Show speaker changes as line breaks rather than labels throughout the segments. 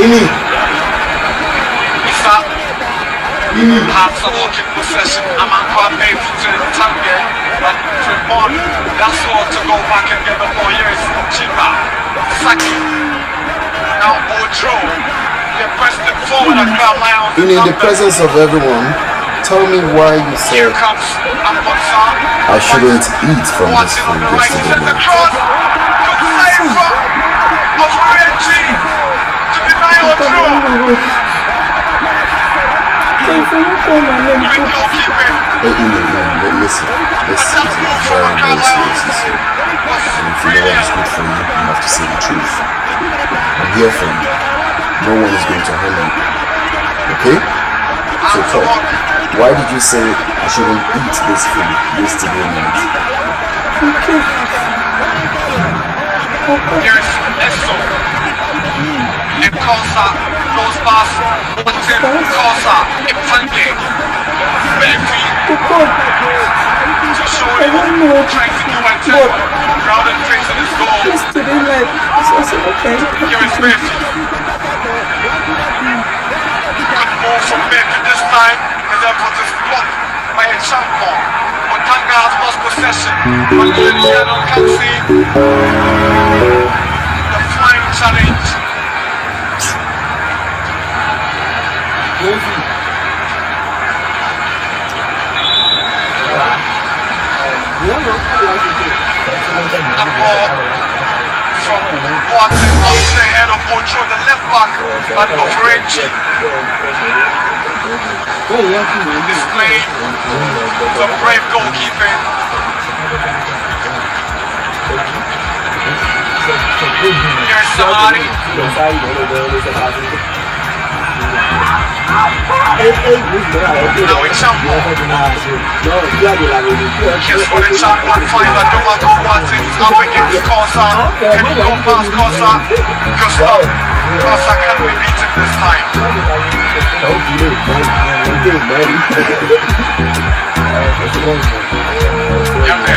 Ini.
Absolute possession. I'm on Kwame to Tange and Tremont. That's all to go back and get the 4 years. Chiba, Saki, now Ojo. They pressed it forward and Crown Lions.
In the presence of everyone, tell me why you
Here
said
comes Amponsar.
I shouldn't eat from this
Watching on
food
the right, he
yesterday
sends the
night.
cross. Good save from Ofurenchi to deny Ojo. Great goalkeeping.
Listen. This is a very, very serious issue. And if you know what is good for you, you have to say the truth. I'm here for you. No one is going to harm you. Okay? So talk. Why did you say I shouldn't eat this food yesterday night?
Here's Esso. And Kosa goes past. Kosa. Impande. Bepi. To show him trying to do a tackle. Crowded facing his goal. Here is Bepi. Good move from Bepi this time. And therefore just blocked by a champion. Otanga has lost possession. But Liliano can see the flying challenge. A ball from Watson up to the head of Ocho, the left back, and Ofurenchi. Display some brave goalkeeping. Here's Samari. Now it's Champo. Here's for the Champo and Fiver. Domako Watson is up against Kosa. Can he go past Kosa? Gustav. Kosa can be beaten this time. Yambe.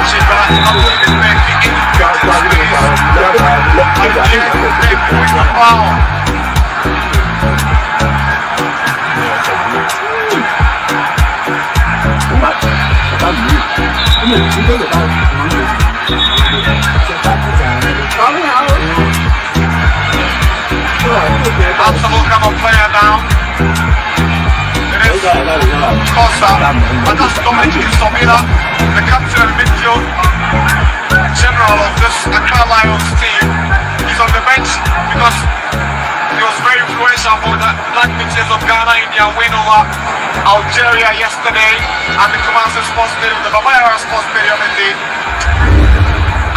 Chiba not even making any good space. And here they bring the foul. Absolute come on player now. It is Costa, and that's Dominic Kisomina, the captain of midfield, general of this ACCRA Lions team. He's on the bench because he was very influential for the Black Bitches of Ghana in their win over Algeria yesterday at the Kumasi Sports Stadium, the Babayara Sports Stadium indeed.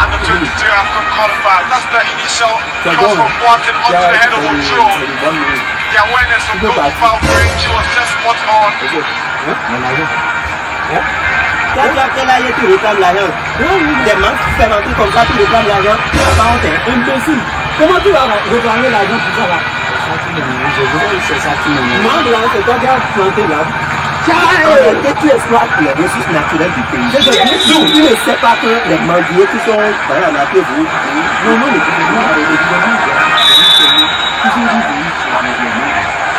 And the 23 African qualifiers. That's the initial cross from Watson onto the head of Ocho. The awareness of goalkeeper French was just spot on.
Là, tu réclames l'argent. Des mains qui font rentrer comme ça, tu réclames l'argent. Pas honte, imbécile. Comment tu vas réclamer l'argent pour ça là? Moi, là, c'est toi qui as planté là. Et tu exploites les ressources naturelles du pays. Tu ne sais pas que les mendiers qui sont dans la nature, non,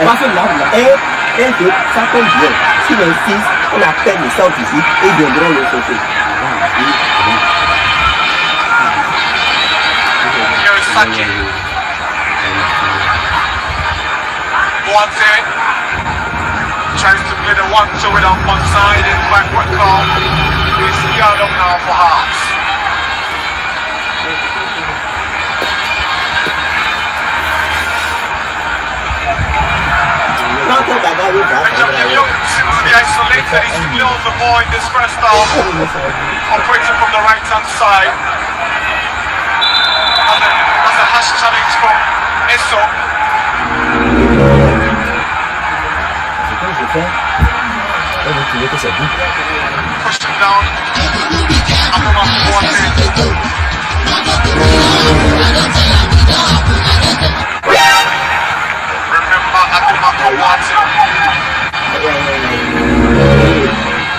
parce que là, et ça tombe bien. S'il insiste, on appelle les sortes ici et ils viendront le sauter.
Here is Saki. Watson tries to play the 1-2 with on one side and backward call. He's geared up now for halves. Benjamin Young seems to be isolated. He's simply on the ball in this first half. Operating from the right hand side. That's a hash challenge from Esso. Push him down. Abuma Watson. Remember Abuma Watson.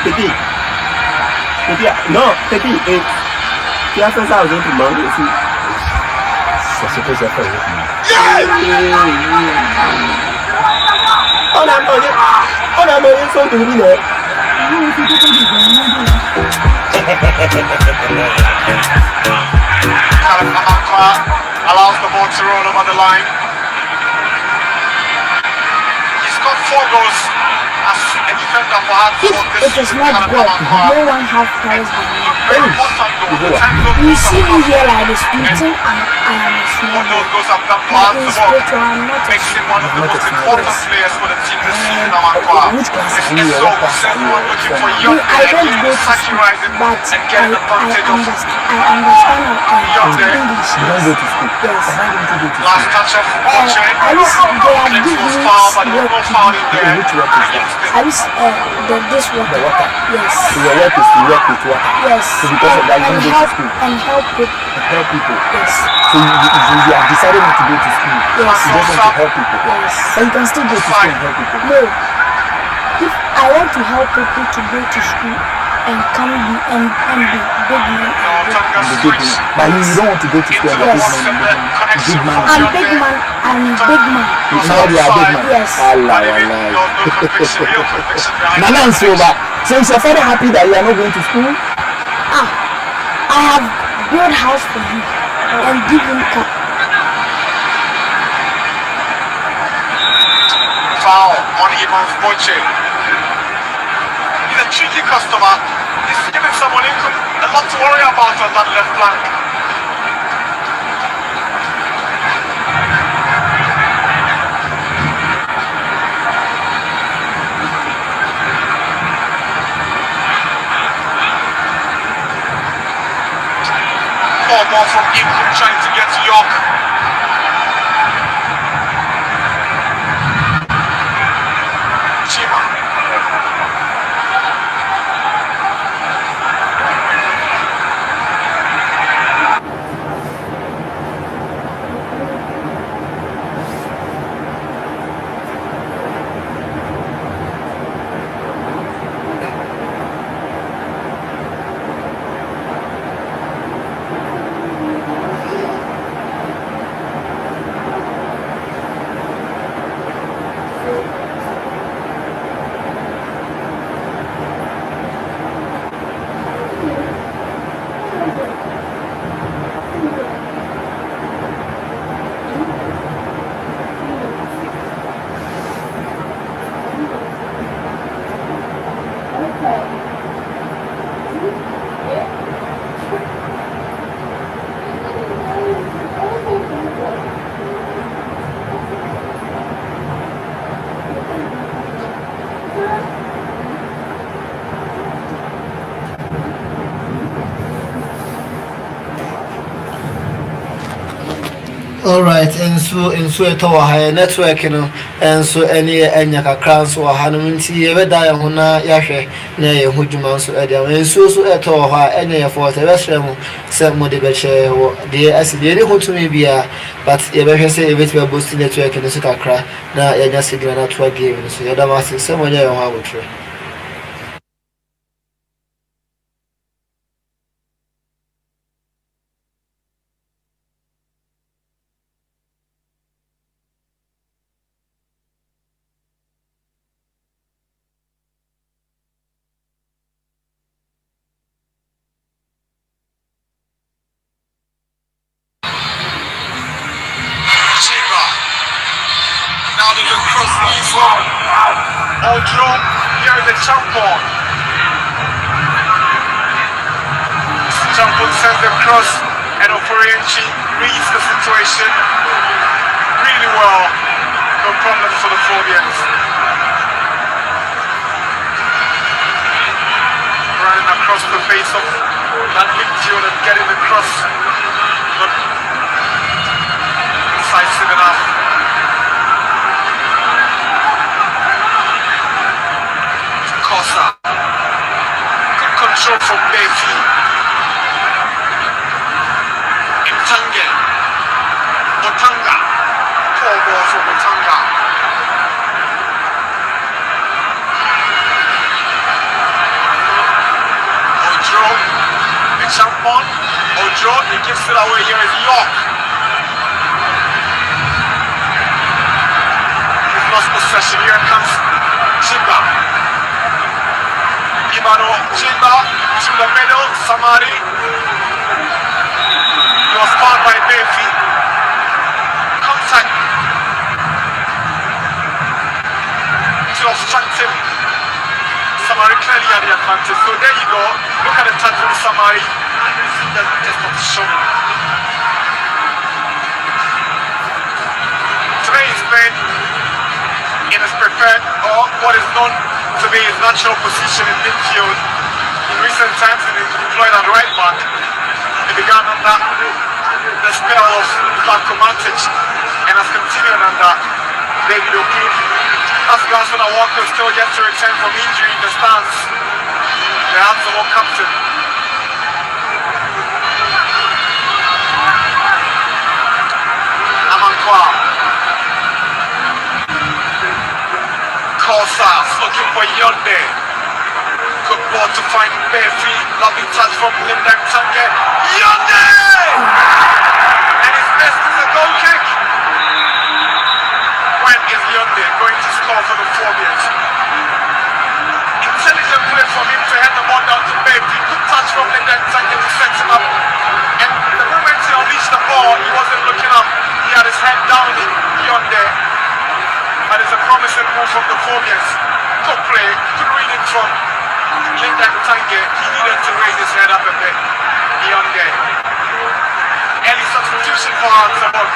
Petit, non, petit, Tu as fait ça aux autres membres aussi.
C'est ce que j'ai fait.
On a mangé son criminel.
Allows the ball to roll over the line. He's got 4 goals as a defender for Hearts.
If it is not God, no one have praise than me.
Very important goal. 10 goals
You
for
see me
Hearts.
here like this, you think I am a small
All those
boy.
goals have done for
But
Hearts.
in
The ball
spiritual, I'm not a
makes him one of the
Not
most
a
important players for the team this season. Amankwa.
Which class?
It's so someone looking for young
I don't go to
Saki
school,
rising
but
and getting advantage of
I understand
Young there.
English.
You don't go to school.
Yes.
Why don't you go to
last
school?
touch of Oche.
I wish they had
Claims
given
was
me
foul, but there was no
work.
foul in there.
Which work is that?
Against
I wish this work.
The water.
Yes.
So your work is to work with water.
Yes.
So because of that, you don't go to school.
And help with
To help people.
yes.
So you have decided not to go to school.
Yes.
You just want to help people.
Yes.
But you can still go to school and help people.
No. If I want to help people to go to school and come be and be big men.
Tonga
And the big
switch
man. But you don't want to go to school and
into
be
the
big
box and
man.
the connection
Big man.
from
I'm
John
big
there.
man. I'm big man.
Now you are big man.
Yes.
Allah,
But even
Allah.
no conviction, real conviction behind
Nana
it.
and Silva. So is your father happy that you are not going to school?
I have built house for him and give him car.
Foul on Ivan Boche. He's a tricky customer. He's giving someone income a lot to worry about on that left flank. More from Income trying to get to York. Chima.
Alright, nso eto wa ha network no enso ene enya kakra nso wa ha no nti ye beda ye ho na ya hwe na ye ho dwuma nso e dia enso so eto wa ha enya ye for te besre mu se mo de be che wo de aside ne ho tumi bia but ye be hwe se e beti be boost network no so kakra na ye nya signal na to game no so ye da ma se mo nya ye ho abotre.
Chima. Now there's a cross leaves one. Ojo, here is the champion. Champion sends the cross and Operienchi reads the situation really well. No problem for the Phobians. Running across the face of that midfield and getting the cross. But decisive enough. Kosa. Good control from Befi. Intange. Otanga. Poor ball from Otanga. Ojo. The champion. draw. He gives it away. Here is York. He's lost possession. Here comes Chimba. Imano Chimba to the middle. Samari. He was fouled by Befi. Contact. To obstruct him. Samari clearly had the advantage. So there you go. Look at the touch from Samari. Just not shown. Today is played in his preferred or what is known to be his natural position in midfield. In recent times, he was employed at right back. He began under the spell of Zlatko Matic and has continued under David O'Keefe. As Garson Walker still yet to return from injury in the stands, they have the whole captain. Amankwa. Kosas looking for Yonde. Good ball to find Befi. Loving touch from Linda Tange. Yonde! And his best is a goal kick. When is Yonde going to score for the Phobians? Intelligent play from him to head the ball down to Befi. Good touch from Linda Tange to set him up. And the moment he unleashed the ball, he wasn't looking up. He had his head down in Yonde. And it's a promising move from the Phobians. Good play, good reading from Linda Tange. He needed to raise his head up a bit. Yonde. Early substitution for Arsenal.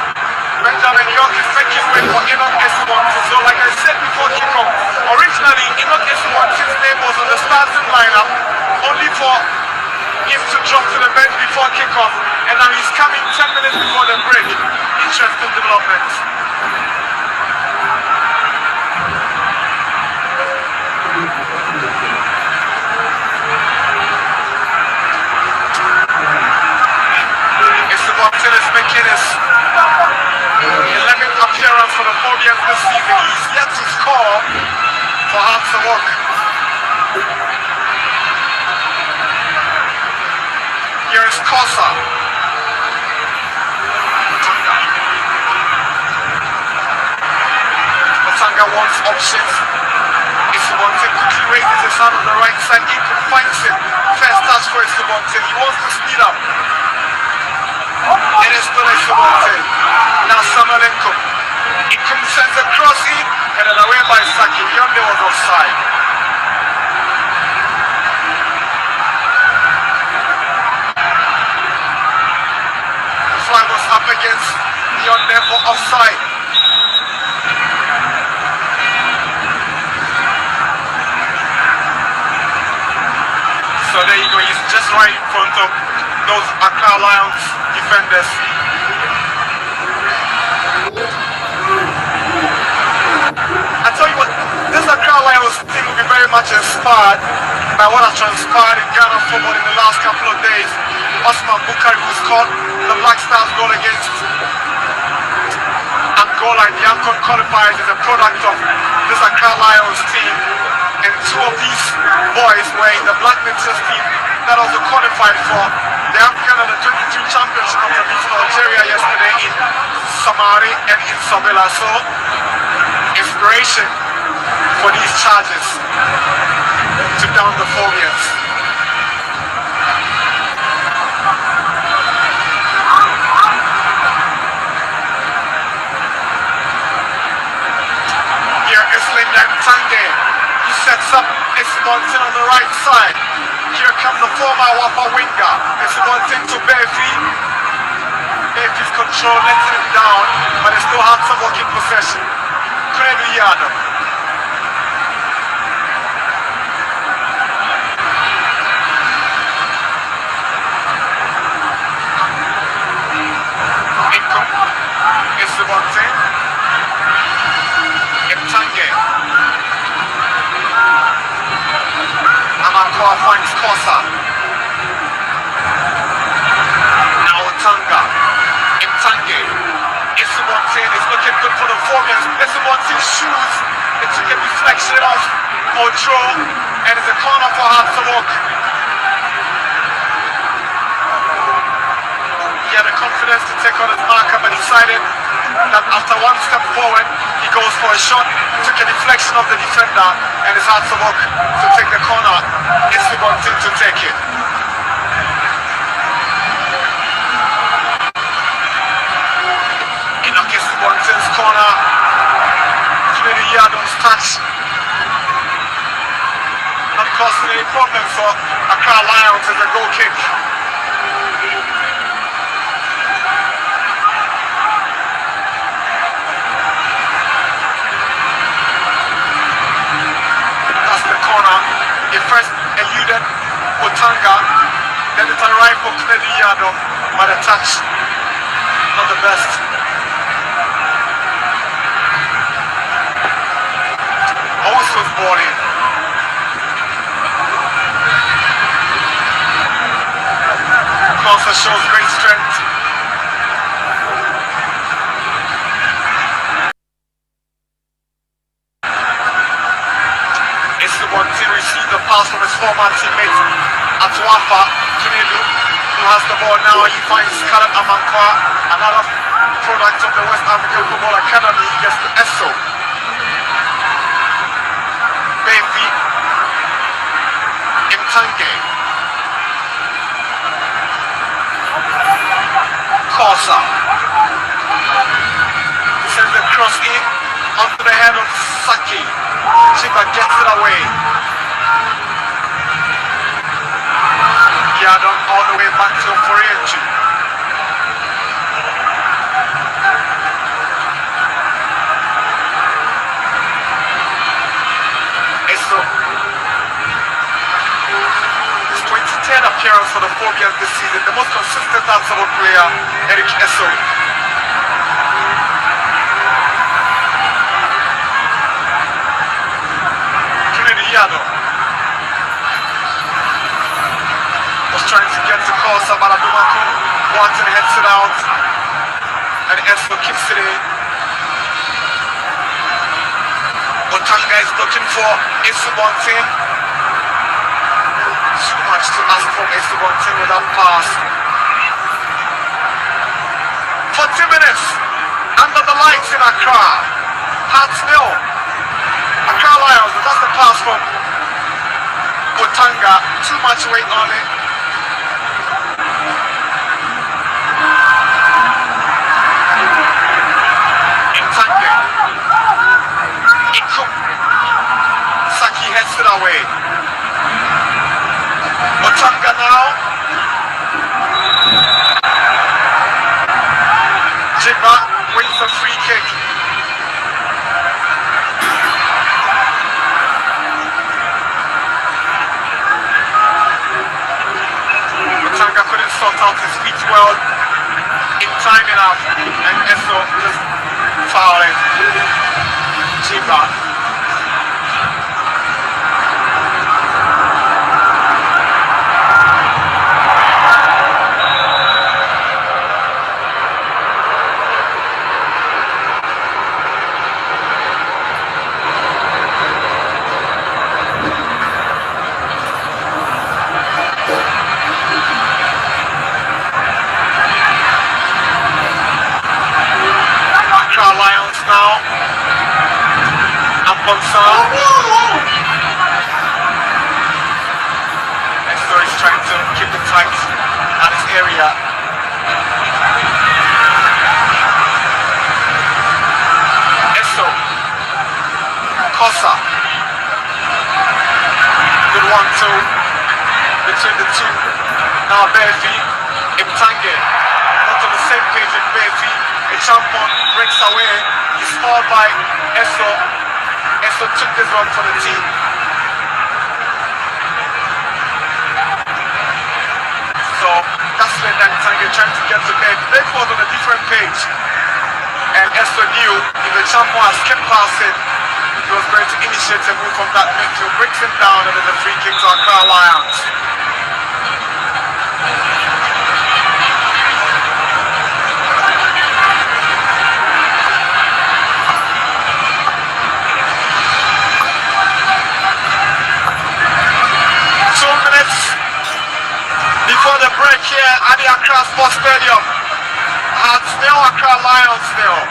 Benjamin York is making way for Enoch Eswanti. So like I said before kickoff, originally Enoch Eswanti's name was on the starting lineup, only for him to drop to the bench before kickoff, and now he's coming 10 minutes before the break. Interesting development. Eswanti is making his 11th appearance for the Phobians this season. He's yet to score for Hearts of Oak. Here is Kosa. Matanga wants options. Isubonte quickly raises his hand on the right side. Iko finds him. First touch for Isubonte. He wants to speed up. It is still Isubonte. Now Samalenko. Iko sends a cross in, headed away by Saki. Yonde was offside. The flag was up against Yonde for offside. So there you go, he's just right in front of those Accra Lions defenders. I tell you what, this Accra Lions team will be very much inspired by what has transpired in Ghana football in the last couple of days. Osman Bukari, who scored the Black Stars goal against Angola in the ACCRA qualifiers, is a product of this Accra Lions team. And two of these boys were in the Black Princess team that also qualified for the African Under 23 Championship of the Region of Algeria yesterday in Samari and in Sabela. So, inspiration for these charges to down the Phobians. Here is Linda Tange. He sets up Isibonte on the right side. Here comes the former Wapa winger. Isibonte to Befi. Befi's control lets him down, but they still had some working possession. Kredu Yado. Income. Isibonte. Imtange. Amankwa finds Kosa. Now Tanga. Imtange. Isubonte is looking good for the Phobians. Isubonte's shoes. It took a deflection off Ojo, and it's a corner for Hearts of Oak. had the confidence to take on his marker, but decided that after one step forward, he goes for a shot, took a deflection of the defender, and it's hard to look to take the corner. It's the one thing to take it. Enoch is the one thing's corner. Kennedy Yadon's touch. Not causing any problem for Accra Lions as a goal kick. He first eluded Otanga, then it arrived for Kennedy Yado, but the touch, not the best. Owusu's ball in. Closer shows great strength. Receives the pass from his former teammate Atuafa Tunelu, who has the ball now. He finds Scarlett Amankwa, another product of the West African Football Academy. He gets to Esso. Befi Imtange. Kosa. Sends the cross in onto the head of Saki. Chiba gets it away. Yadon all the way back to Forienchi. Esso. His 23rd appearance for the Phobias this season. The most consistent danceable player, Eric Esso. Yado was trying to get to Kosa, but Adumaku wants and heads it out, and Esso keeps it in. Otanga is looking for Isubontin. Too much to ask from Isubontin with that pass. 40 minutes under the lights in Accra. Hearts nil. Accra Lions, that's the pass from Otanga. Too much weight on it. Imtange. Ikum. Saki heads it away. Otanga now. Jigba wins a free kick. Sort out his feet well in time enough, and Esso just fouling Chiba. Lions now. Aponsa. Esso is trying to keep it tight at his area. Esso. Kosa. Good 1-2 between the two. Now Befi. Imtange. Not on the same page with Befi. Champon breaks away. He's fouled by Esso. Esso took this one for the team. So that's when Imtange trying to get to Beck. Beck was on a different page. And Esso knew if the Champon has kept passing, he was going to initiate a move from that midfield. Breaks him down and there's a free kick to Accra Lions. Before the break here at the Accra Sports Stadium. still Accra Lions still.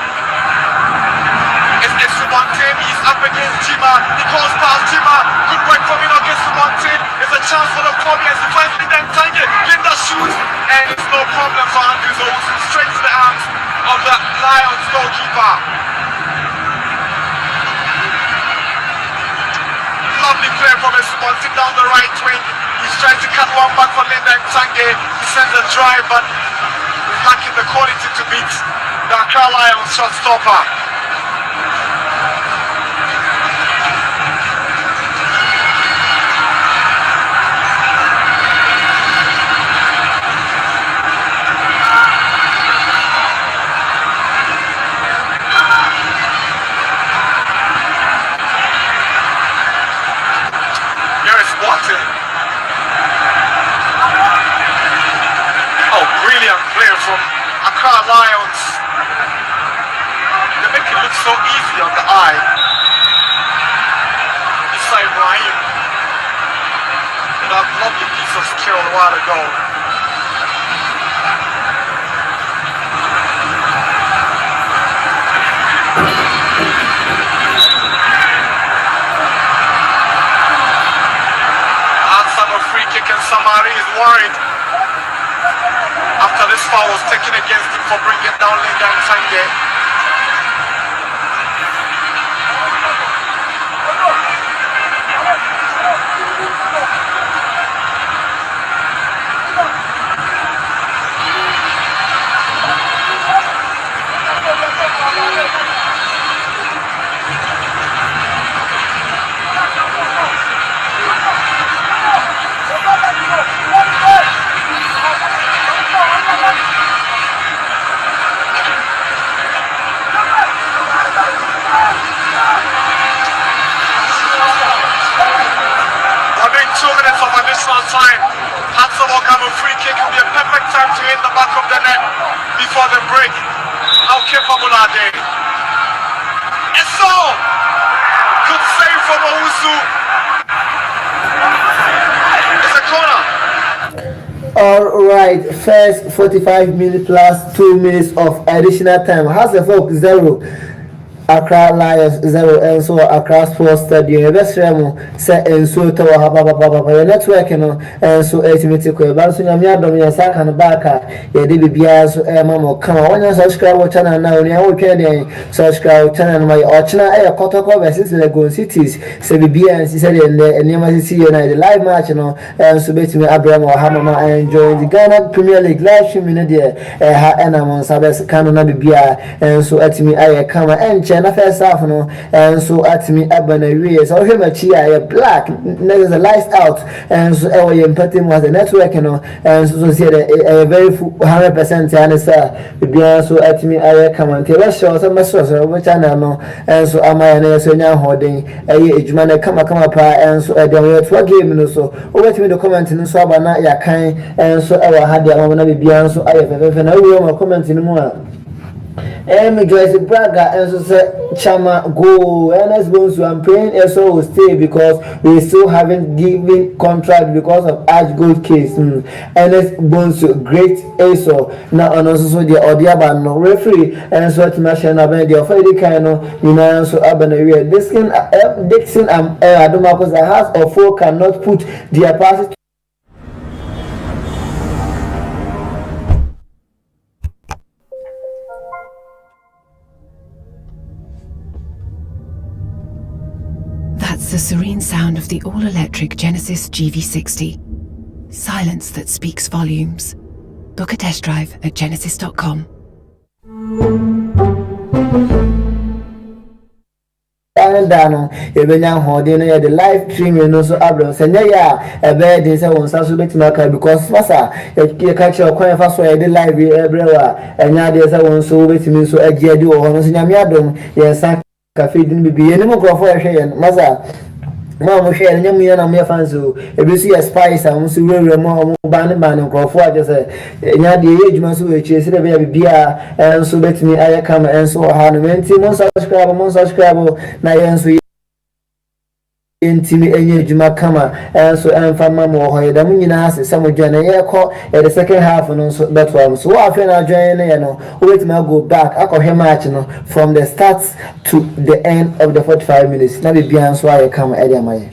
It's Subontin, he's up against Jima, he goes past Jima, good work from him against Subontin, it's a chance for the Kobians to find Linda Ntange, Linda shoots, and it's no problem for Andrews Owusu, straight to the arms of the Lions goalkeeper. Lovely play from Subontin down the right wing, he's trying to cut one back for Linda Ntange, he sends a drive but lacking the quality to beat the Accra Lions shot stopper. Lions, they make it look so easy on the eye. Inside Rahim, that lovely piece of skill a while ago. Answer a free kick and Samari is worried. After this foul was taken against him for bringing down Linda Ntange. Time. Handsome will come a free kick. It will be a perfect time to hit the back of the net before the break. How capable are they? And so, good save from Owusu. It's a corner.
Alright, first 45 minutes plus 2 minutes of additional time. How's the folk 0? Accra Lions 0 and so Accra Sports Stadium. The best remo say and so to your network and so ultimately but so nyame adom ya saka no baka ya de bibia so mama come on subscribe channel now ni ho twa den subscribe channel my ochina kotoko versus Legon Cities se bibia and say the enema see you the live match no and so betimi Abraham or Hamama enjoy the Ghana Premier League live stream in there ha enamon sabes kanu na bibia and so atimi come and na first half no and so at me abana we so him achi black there's a lights out and so we empathy was the network and so say a very 100% answer bia so at me come and tell us so much so we channel no and so am I na so nya hoden ejuma na kama pa and so dem we to game no so over me the comment no so aba na ya kan and so e wa ha dia na bia so aye na we ma comment no mu Joyce Braga and so say Chama go Ernest Bonsu I'm praying Eso will stay because we still haven't given contract because of Arch Gold case. Ernest Bonsu great Eso now and also so the Odiaba no referee and so to mention about the Friday kind of so Abana Dixon Adomacos a house or four cannot put their passes.
That's the serene sound of the all-electric Genesis GV60. Silence that speaks volumes. Book a test drive at genesis.com.
Dano, Ebenya Hodin, the live stream, so Abraham, Senya, a bed is a one Sasu Betimaka because Massa, a catch your coin fast where the live everywhere, and now there's a one so with me so a Jedu or Nosiamiadum, yes, cafe didn't be any more for a share and Maza. Mama share nyam yana me fans o ebisi ya spice am so we mo ban nkrofo aje say nya de ejuma so we chie se de bia enso betimi aye kam enso ha no menti mo subscribe na yenso ntimi enye adwuma kama enso emfa ma mo ho yeda mu nyina ase se mo dwane ye kɔ the second half no so beto am so wa fe na dwane ne ye no wait ma go back akɔhwe match no from the start to the end of the 45 minutes na be bia nso aye kama e dey amaye.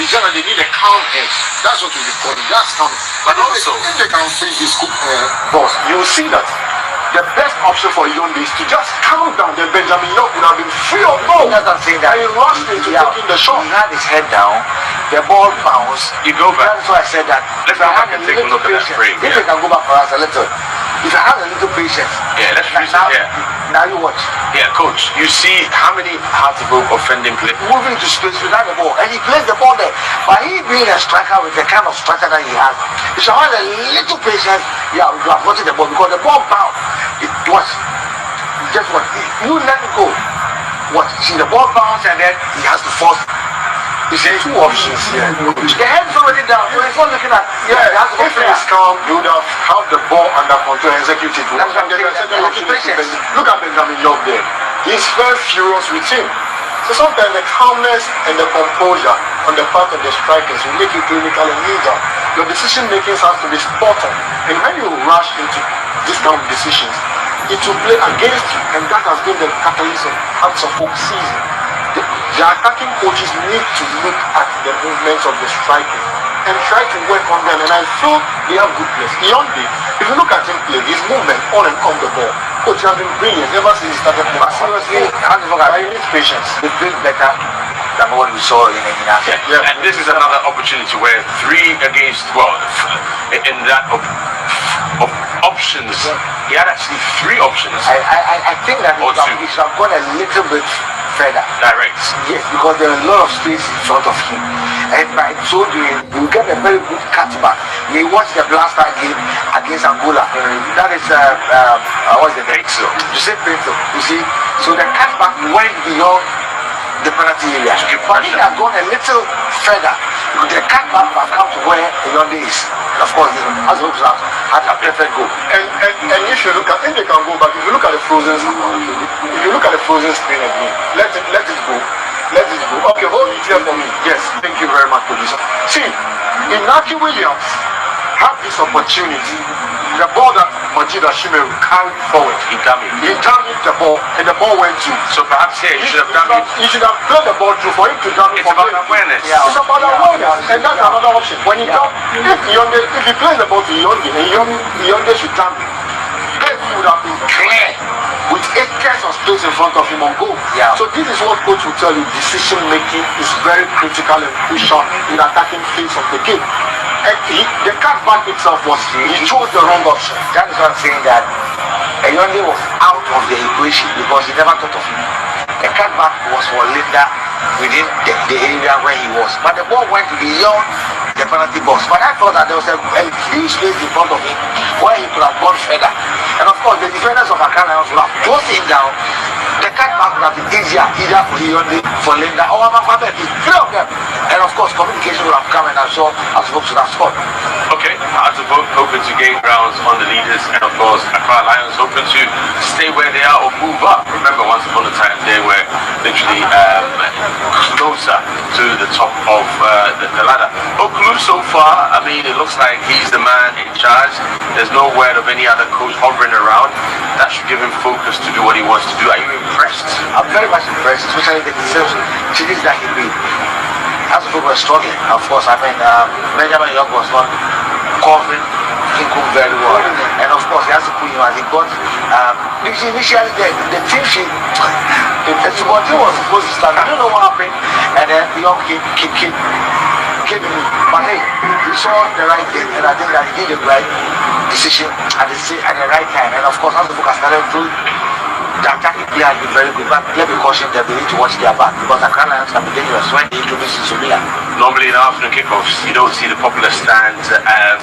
It's just that they need a calm head. That's what we've been calling. That's calm. But also, if they can free his boss, you will see that the best option for Yonde is to just calm down. Then Benjamin York would have been free of ball.
That's what I'm saying. That
and he rushed into taking the shot.
He had his head down. The ball bounced.
You go back.
That's why I said that.
Let's go back and take a look at that frame.
If you can go back for us a little. If you have a little patience.
Yeah, let's use
now,
it. Yeah.
Now you watch.
Yeah, coach. You see how many hard-to-vote offending players
Moving to space without the ball. And he plays the ball there. But he being a striker with the kind of striker that he has, you should have a little patience. Yeah, you have gotten the ball because the ball bounced. It was just what you let it go. What? See the ball bounce and then he has to force. You see two options here. The head's already down, so he's not looking at.
Yeah, if he is calm, you would have the ball under control and execute it.
That's what I'm saying.
Look at Benjamin York there. He's very furious with him. So sometimes the calmness and the composure on the part of the strikers will make you clinical and legal. Your decision making has to be spot on. And when you rush into this kind of decisions, it will play against you, and that has been the catalyst of Hearts of Oak season. The attacking coaches need to look at the movements of the strikers and try to work on them. And I feel they have good players. Yonde, if you look at him play, his movement on and off the ball, coach has been brilliant ever since he started playing.
Seriously,
I need patience.
they feel better than what we saw in England.
Yeah. And this is another opportunity where 3 against 12 in that options. He had actually 3 options.
I think that
Or two.
he should have gone a little bit further.
Direct.
Yes, because there are a lot of space in front of him. And by so doing, you get a very good cutback. We watched the blaster game against Angola. That is, what's the name?
Pinto.
Jose Pinto. You see? So the cutback went beyond the penalty area. But he had gone a little further. The cutback have come to where Yonde is. And of course, as hopes had a perfect goal.
And if you look at, if they can go back, if you look at the frozen screen again, let it go. Let it go. Okay, hold it here for me. Yes, thank you very much, producer. See, Inaki Williams had this opportunity. The ball that Majid Ashime carried forward,
He dummied.
he damaged the ball, and the ball went through.
So perhaps here you should have done it.
He should have played the ball through for him to damage.
It's about awareness.
It's about awareness, and that's another option. When he if he plays the ball to Yonde, and Yonde should damage, Pep would have been clear with acres of space in front of him on goal.
Yeah.
So this is what coach will tell you: decision making is very critical and crucial in attacking phase of the game. And the cutback itself was he chose the wrong option.
That is what I'm saying, that Yonde was out of the equation because he never thought of it. The cutback was for Linda within the area where he was. But the ball went beyond the penalty box. But I thought that there was a huge space in front of him where he could have gone further. And of course, the defenders of ACCRA Lions would have closed him down. The cutback would have been easier either for Yonde, for Linda, or Amafabet. 3 of them. And of course, communication would have come, and I'm sure as folks would have scored.
Okay, Hearts of Oak hoping to gain grounds on the leaders, and of course, ACCRA Lions hoping to stay where they are or move up. Remember, once upon a time, they were literally closer to the top of the ladder. Okulu, so far, I mean, it looks like he's the man in charge. There's no word of any other coach hovering around. That should give him focus to do what he wants to do. Are you impressed?
I'm very much impressed, especially the changes that he made. As people were struggling, of course, I mean, Benjamin York was not covering Kinkum very well. And of course, he has to put him as he got. Initially, the team sheet, the team was supposed to start. I don't know what happened. And then York came in. But hey, he saw the right thing, and I think that he did the right decision at the right time. And of course, as the book has started through, the attacking player has been very good, but let me caution them, they need to watch their back because ACCRA Lions can be dangerous when they introduce Sumila.
Normally in afternoon kickoffs, you don't see the popular stands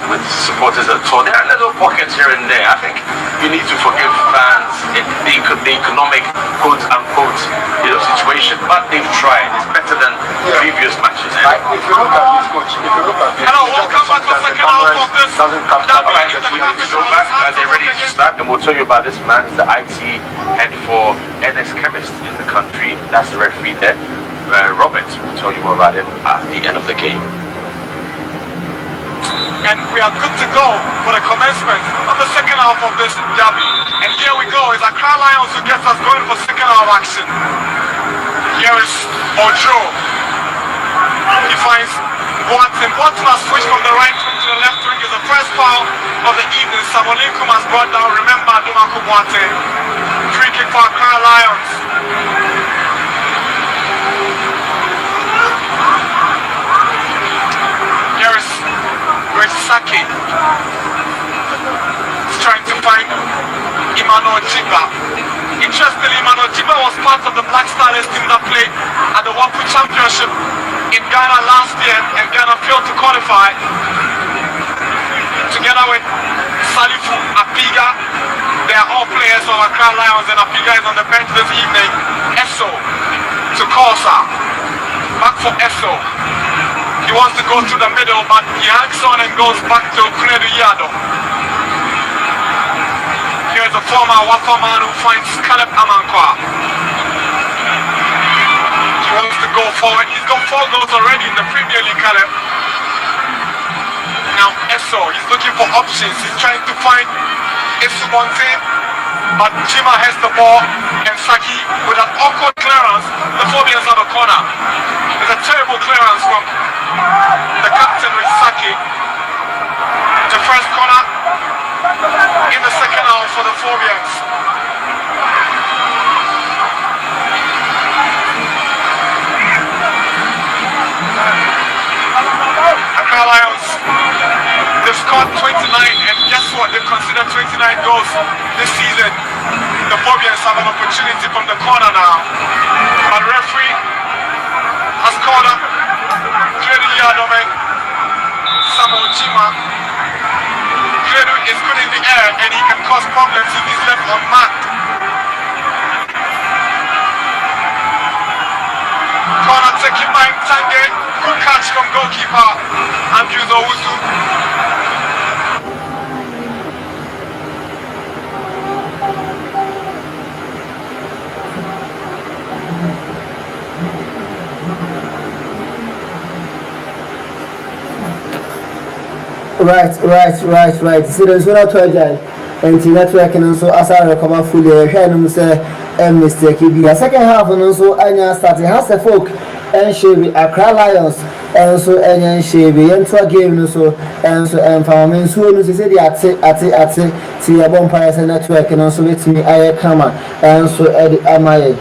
with supporters at all. There are little pockets here and there. I think you need to forgive fans the economic quote-unquote situation, but they've tried. It's better than previous matches.
If you look at this coach,
Hello, welcome back to the second half of this. Alright, we need to go back as they're ready to start, and we'll tell you about this man, the IT head for NS Chemist in the country. That's the referee there. Robert will tell you more about it at the end of the game.
and we are good to go for the commencement of the second half of this derby. And here we go, it's ACCRA Lions who gets us going for second half action. Here is Ojo. He finds Boateng has switched from the right wing to the left wing. Is the first foul of the evening. Samolinkum has brought down, remember, Dumaku Boateng. Free kick for Accra Lions. Here is Saki. He's trying to find Emmanuel Chiba. Interestingly, Emmanuel Chiba was part of the Black Stars team that played at the Wapu Championship in Ghana last year, and Ghana failed to qualify. Together with Salifu Apiga, they are all players of Accra Lions, and Apiga is on the bench this evening. Esso to Kosa. Back for Esso. He wants to go through the middle, but he hangs on and goes back to Kunedu Yado. Here's a former Wafa man who finds Caleb Amankwa. He wants to go forward. He's got 4 goals already in the Premier League, Caleb. Now Esso, he's looking for options. He's trying to find Isubonte, but Jima has the ball, and Saki with an awkward clearance. The Phobians have a corner. There's a terrible clearance from the captain with Saki. The first corner in the second half for the Phobians. Accra Lions, they've scored 29, and guess what? They've considered 29 goals this season. The Phobians have an opportunity from the corner now, but referee has called up Credu Yadome, Samuel Chima. Credu is good in the air, and he can cause problems if he's left unmarked. Corner taken by Tange. Good catch from goalkeeper Andrew Owusu.
Right. So there's one to agile and the network and so as I recover fully, I say a mistake. The second half and also Anya starting has a folk and she be Accra Lions and so Anya she be into a game so and so and farming so no say the see a bonfire network and also with me I come and so Eddie Amaye.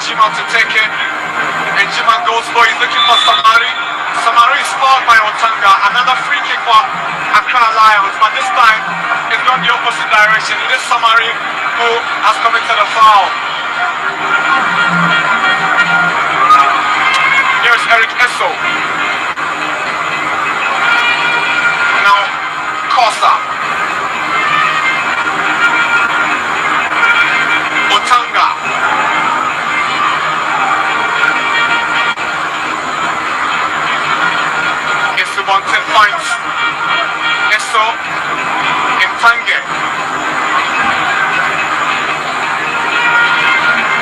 Jima to take it, and Jima goes for, he's looking for Samari. Samari is fouled by Otanga. Another free kick for Accra Lions, but this time it's gone the opposite direction. It is Samari who has committed a foul. Here's Eric Esso. Now Kosa. Otanga. Bonten finds Esso in Tange.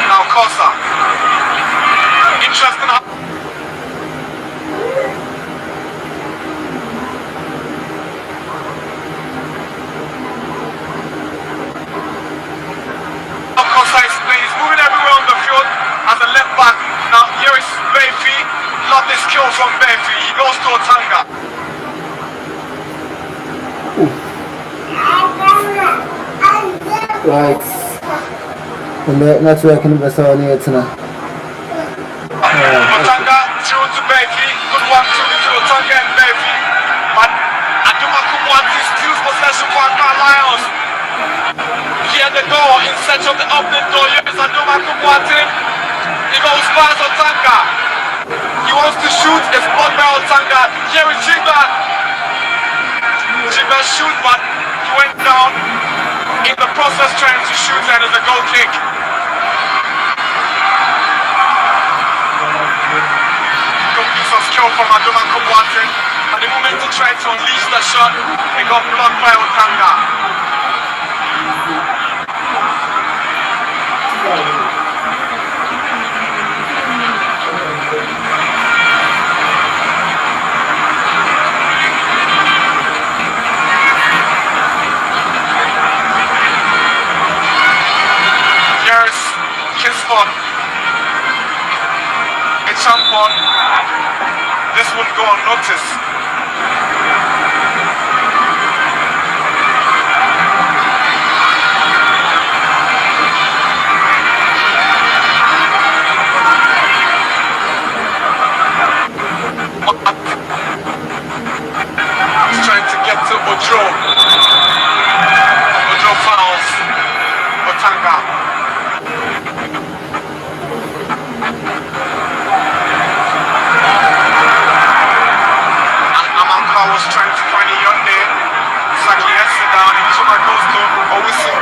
Now Kosa. Interesting. Now Kosa is playing. He's moving everywhere on the field as a left back. Now here is Befi. Love this kill from Befi. He goes to Otanga.
Right. And the network in the Basoni Etna.
Otanga through to Befi. Good one to Otanga and Befi. But Adumaku wants steals possession for Accra Lions. Here the door in search of the opening door. Here is Adumaku Boateng. He goes past Otanga. He wants to shoot. It's blocked by Otanga. Here is Jiba. Jiba shoot, but he went down in the process trying to shoot, and it's a goal kick. Good piece of skill from Adumaku Boateng. At the moment he tried to unleash the shot, it got blocked by Otanga. on. A champ on. This won't go unnoticed. He's trying to get to Ojo. Ojo fouls Otanga. And Amanka was trying to find a Yonde. Saki heads it down and Chuma goes to Owisi.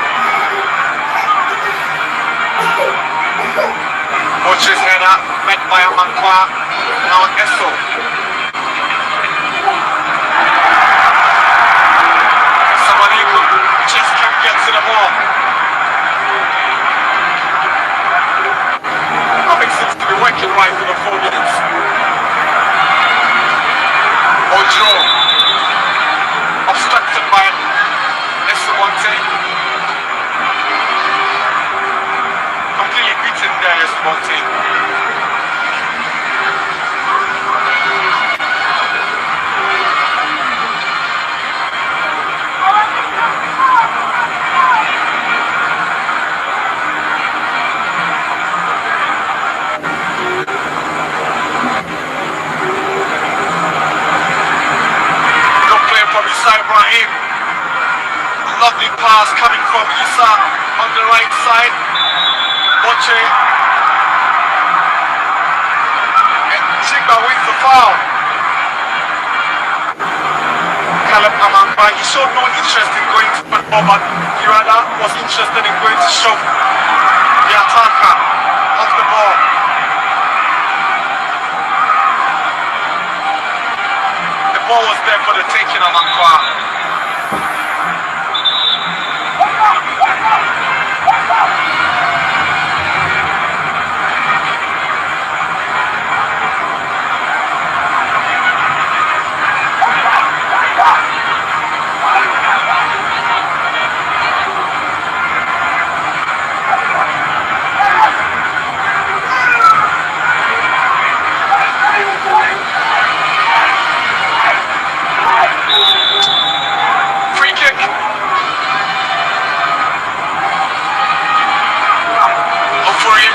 Ocho's header met by Amanka. Now Esso. Just can't get to the ball. Nothing seems to be working right for the 4 minutes. Ojo obstructed by Eswante. Completely beaten there, Eswante. Ibrahim, lovely pass coming from Issa on the right side. Boche, and Chigba wins the foul. Caleb Amamba, he showed no interest in going to football, but Irada was interested in going to shove the attacker off the ball. The ball was there for the taking of Ankwa.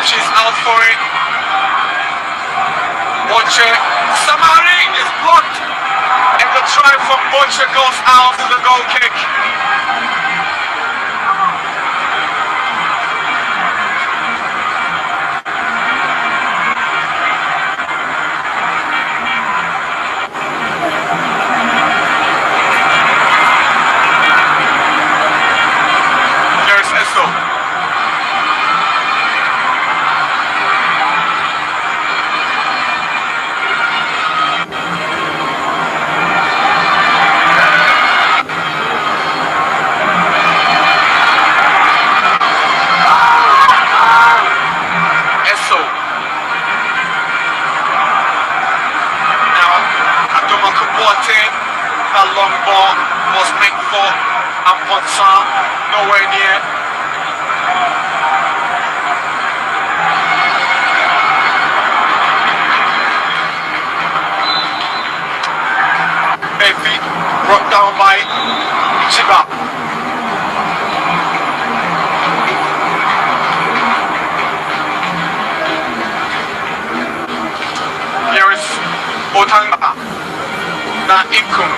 She's out for it. Boche. Samari is blocked. And the try from Boche goes out to the goal kick. There's Esso. That long ball was meant for Amponsa, nowhere near. Maybe brought down by Chiba. Here is Otanga. Na Inkum.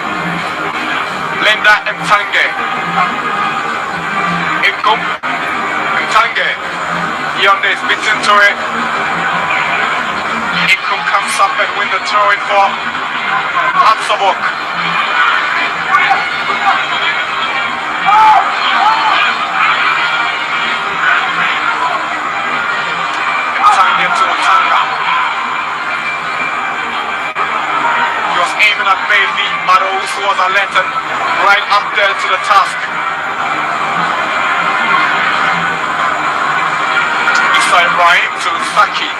Lenda Mtange. Inkum. Mtange. Yonde is beaten to it. Inkum comes up and win the throw-in for Absobok. Mtange to Otanga. Aiming at Bailey, but also was alerted right up there to the task. Issa Ibrahim to Saki.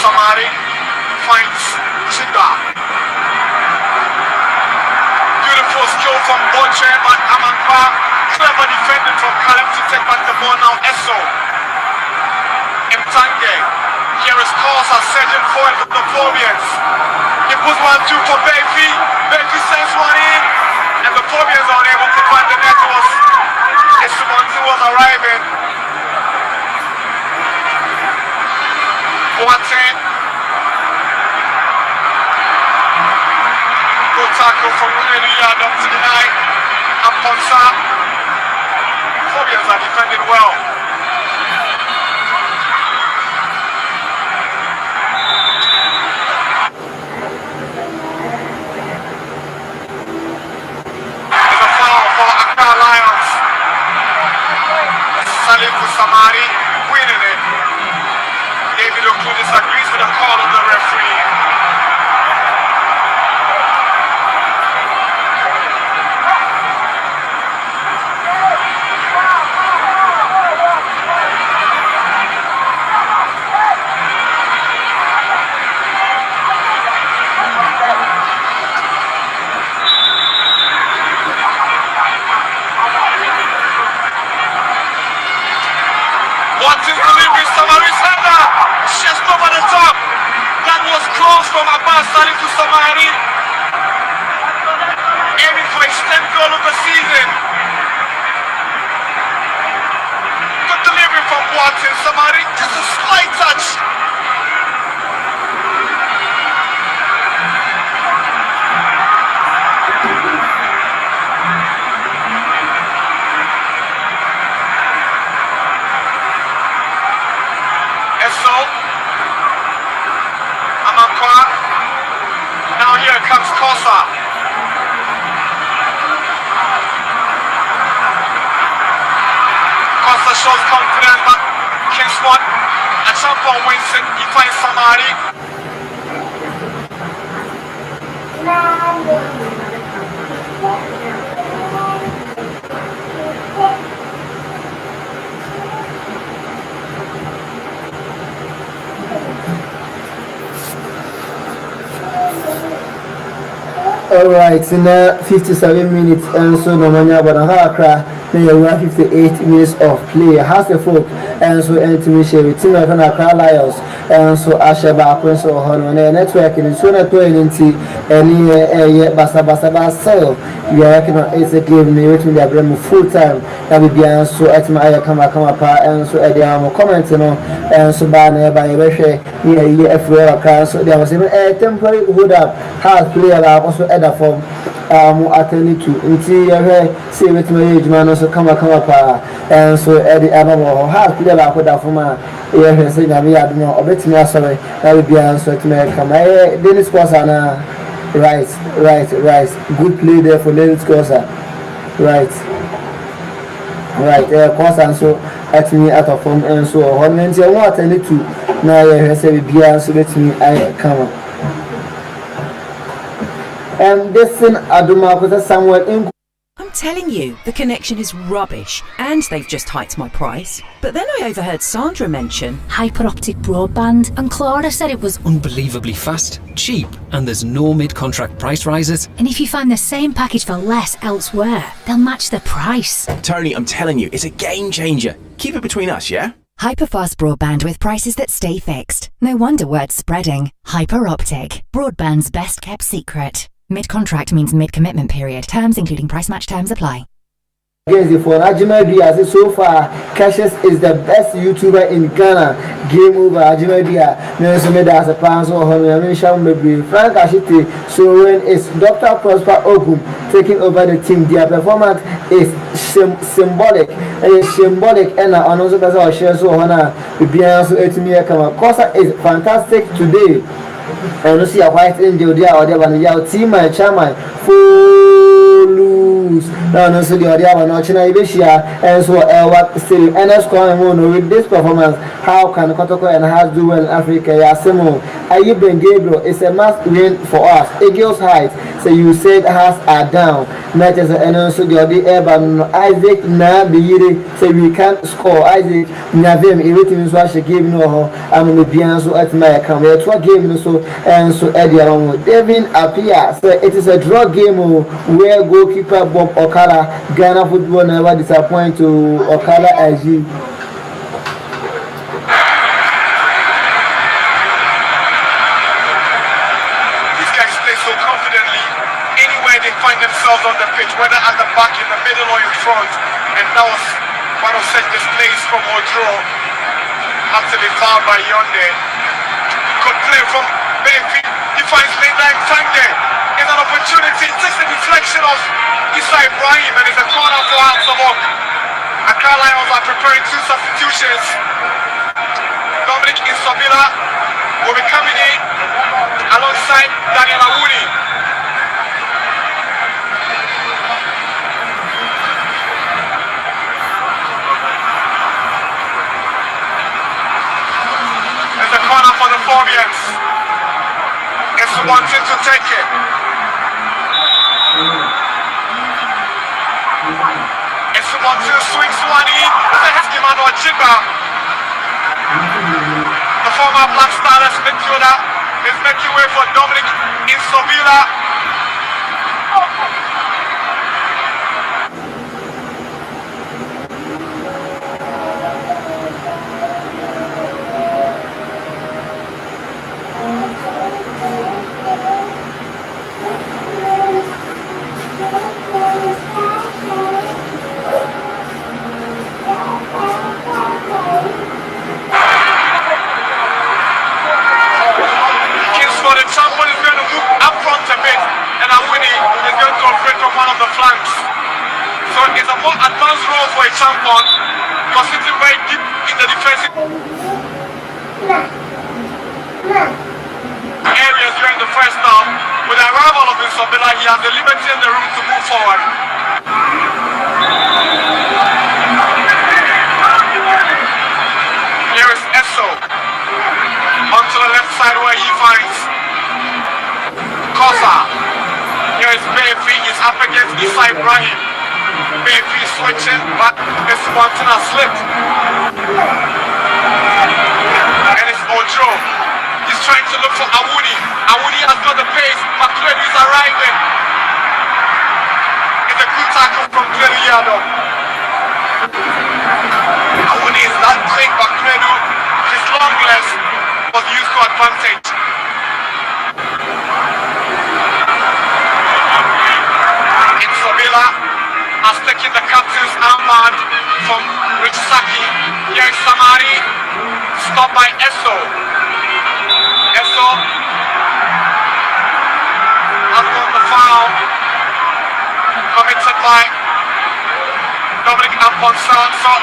Samari finds Chiga. Beautiful skill from Boche, but Amankwa clever defending from Kalem to take back the ball now. Esso. Mtange. Here is Kosa surging forward for the Phobians. He puts 1-2 for Befi. Befi sends one in. And the Phobians are unable to find the net. Estebanzi was arriving. Boateng. Good tackle from Rene Yard up to the line. And Ponsa. Phobians are defending well. Samari winning it. David Oklu disagrees with the call of the referee. Watching delivery, Samari's header, just over the top. That was close from Abbas Salim to Samari. Aiming for his 10th goal of the season. Good delivery from Watson, Samari, just a slight touch. Amankwa. Now here comes Kosa. Kosa shows confidence, but Kingsmont at some point wins it. He finds Samari.
Alright, in 57 minutes and so no manya but ACCRA now 58 minutes of play. Has the folk and so intimate with team of ACCRA Lions and so Asheba so on network and so na 20 and basa so we are working on it's a game me with me bring full time that will be and so at my come pa and so at the comment and so by we share here FA so there was even a temporary hold up has player also form attending to until you say with my age man also come pa and so Eddie Abamo has played up with that for my saying I don't know a bit me sorry that would be answer to me come Dennis Kosa right good play there for Dennis Kosa right Kosa and so at me out of form and so on when you want attending to now you say be answer let me I come and this thing Aduma somewhere in.
I'm telling you, the connection is rubbish, and they've just hiked my price. But then I overheard Sandra mention
hyper-optic broadband, and Clara said it was
unbelievably fast, cheap, and there's no mid-contract price rises.
And if you find the same package for less elsewhere, they'll match the price.
Tony, I'm telling you, it's a game changer. Keep it between us, yeah?
Hyperfast broadband with prices that stay fixed. No wonder word's spreading. Hyper-optic, broadband's best kept secret. Mid-contract means mid-commitment period. Terms including price match terms apply.
Against the phone, Ajimadia so far, Cassius is the best YouTuber in Ghana. Game over, Ajimadia. Nelson made as a plan so maybe Frank Ashiti. So when it's Dr. Prosper Ogum taking over the team, their performance is symbolic. And it's symbolic, and also that's our share so honor. The Beyonce 8 year come. Kosa is fantastic today. And you see a white angel there or there when you team my chairman full loose. Now no see the other one watching Ibeshia and so what still and with this performance how can Kotoko and has do well in Africa? Yeah, Simo Ayub and Gabriel is a must win for us. Eagles height say you said has are down. Not as an also the other Evan Isaac na be say we can't score. Isaac Navim everything is what she gave no I'm the Bianzo at my account. We are 2 games so and so Eddie around Devin appear. So it is a draw game where goalkeeper Bob Okala Ghana football never disappoint to Okala as you.
Find themselves on the pitch, whether at the back, in the middle, or in front. And that was one of such displays from Odro. Had to be fouled by Yonde. Good play from Benfica. He finds Linda Tange. It's an opportunity. It takes the deflection of Issa Ibrahim, and it's a corner for Al-Sabok. Accra Lions are preparing 2 substitutions. Dominic Insobila will be coming in alongside Daniel Awuni. Corner for the Phobians. It's wanting to take it. It's wanting to swing one in. Emmanuel Chiba, the former Black Stars midfielder, is making way for Dominic Insobila. So it's a more advanced role for a champion, because sitting very deep in the defensive areas during the first half. With the arrival of Insobila, he has the liberty and the room to move forward. Here is Esso onto the left side where he finds Kosa. Here is Befi, he's up against Issa Ibrahim. Befi is switching, but it's wanting a slip. And it's Ojo. He's trying to look for Awuni. Awuni has got the pace, but Cledu is arriving. It's a good tackle from Cledu Yado. Awuni is not quick, but Cledu, his long legs was used to advantage. Insobila has taken the captain's armband from Rich Saki. Here is Samari, stopped by Esso. Esso has got the foul committed by Dominic Amponsa. So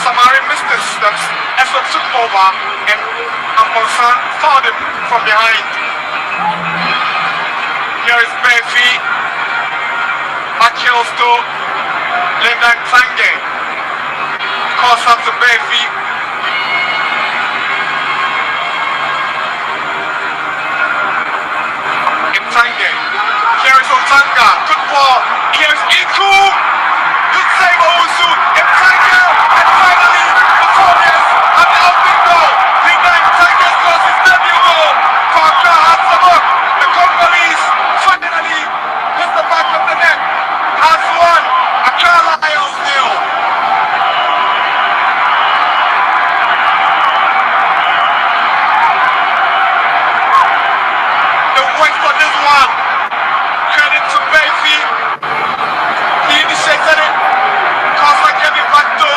Samari missed the steps. Esso took over and Amponsa fouled him from behind. Here is Befi. Back heels to Linda Tange. Cross up to Befi. Tange. Here is Otanga. Good ball. Here's Iku. Good save, Owusu. Tange. And finally, the Phobians have the opening goal. Linda Tange scores his debut goal for Accra Hatzabok. The Congolese finally hits the back of the net. Has won. Accra Lions 0. Credit to Befi. He initiated it. Costa gave it back to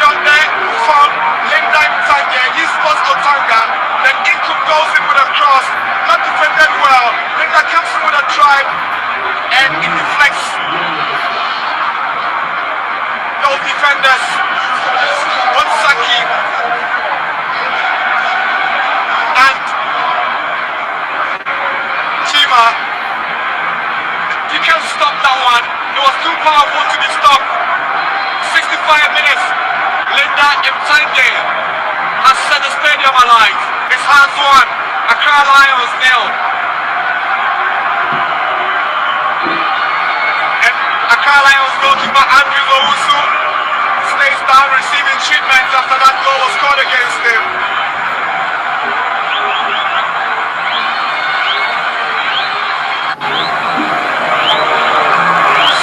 Yonde from Linda Tange. He spots Otanga. Then Iku goes in with a cross. Not defended well. Linda comes in with a drive. And it deflects those defenders. Onsaki and Chima. You can't stop that one. It was too powerful to be stopped. 65 minutes. Linda Mtange has set the stadium alive. It's hands one. Accra Lions 0. Accra Lions goalkeeper Andrew Owusu stays down receiving treatment after that goal was scored against him.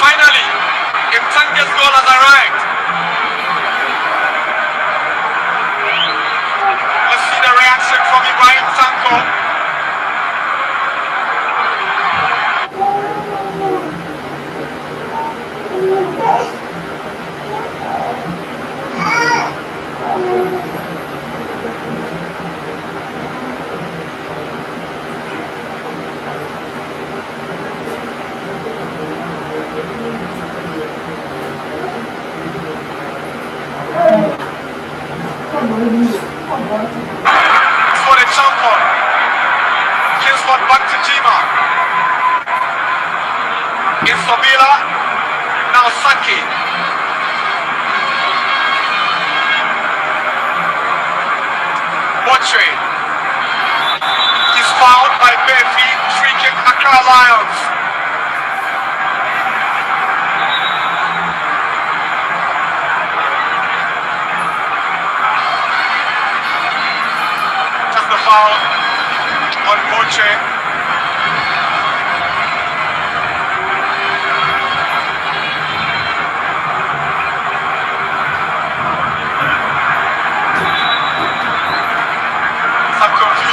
Finally, Imtange's goal has arrived. Let's see the reaction from Ibrahim Sanko. For the champion, Kingsford back to Jima. In Sobila, now Saki. Botry. He's fouled by bare feet, free kick Accra Lions. Just the foul on Botry.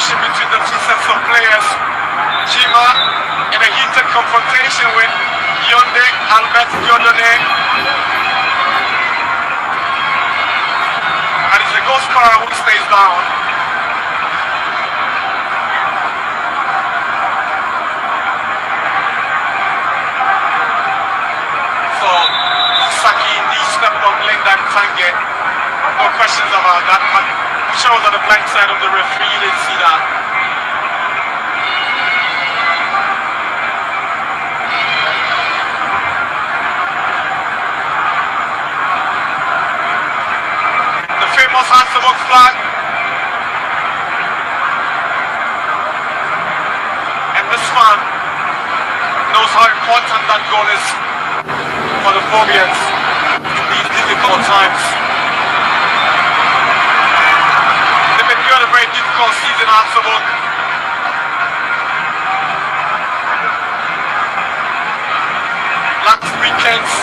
Between the two sets of players. Jima in a heated confrontation with Yonde Albert Diodone. And it's the goal scorer who stays down. So Saki indeed stepped on Linda Mtange. No questions about that, but shows on the blind side of the referee, you didn't see that. The famous Hansabook flag. And this man knows how important that goal is for the Phobians in these difficult times. A very difficult season after last weekend's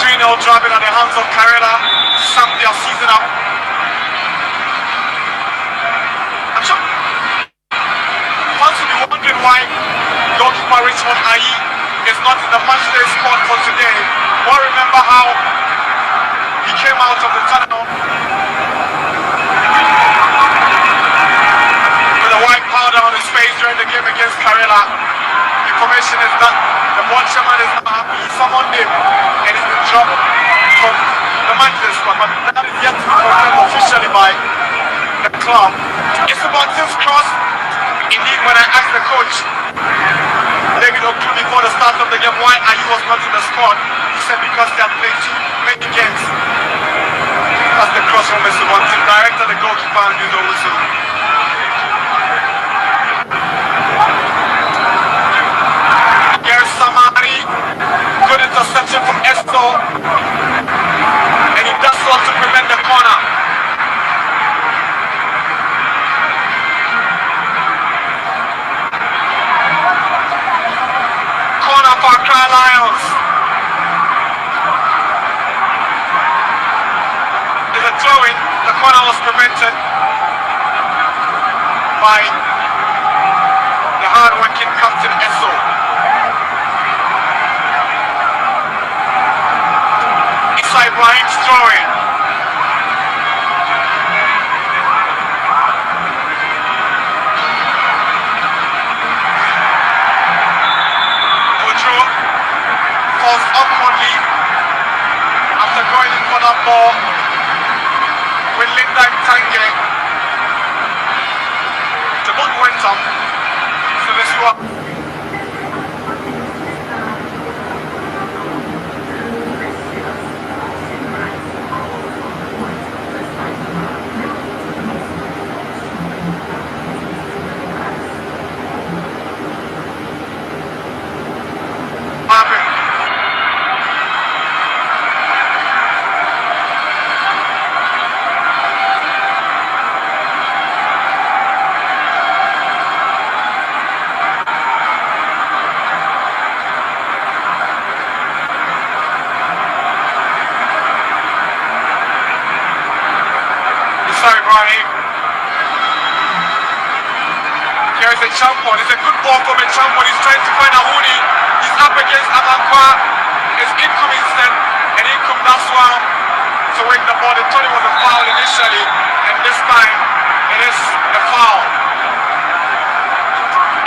3-0 drubbing at the hands of Carrera summed their season up. I'm sure fans will be wondering why goalkeeper Richmond Ayi is not in the matchday squad for today. Well, remember how he came out of the tunnel powder on his face during the game against Karela. Information is that the board chairman is not happy. He summoned him and he's been dropped from the Manchester squad, but that is yet to be confirmed officially by the club. It's about this cross. Indeed, when I asked the coach David Oklu before the start of the game why Ayi was not in the squad, he said because they had played too many games. That's the cross from Mr. Bontin, director, the goalkeeper, and Yuzo Wusu. Samari, good interception from Esto, and he does well to prevent the corner. Corner for Accra Lions. There's a throw-in, the corner was prevented by the hard-working captain Esso. Ibrahim's throwing. Ojo falls awkwardly after going in for that ball with Linda Mtange. The ball went up, so let's see what. Champon. It's a good ball from Champon. He's trying to find Awuni. He's up against Amankwa. It's Inkum instead. And Inkum, that's why to win the ball. They thought it was a foul initially. And this time, it is a foul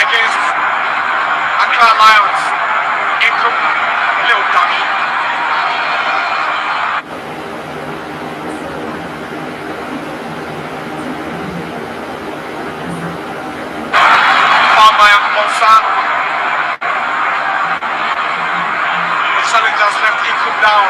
against Accra Lions. Inkum, a little dummy. The challengers left Inkum down.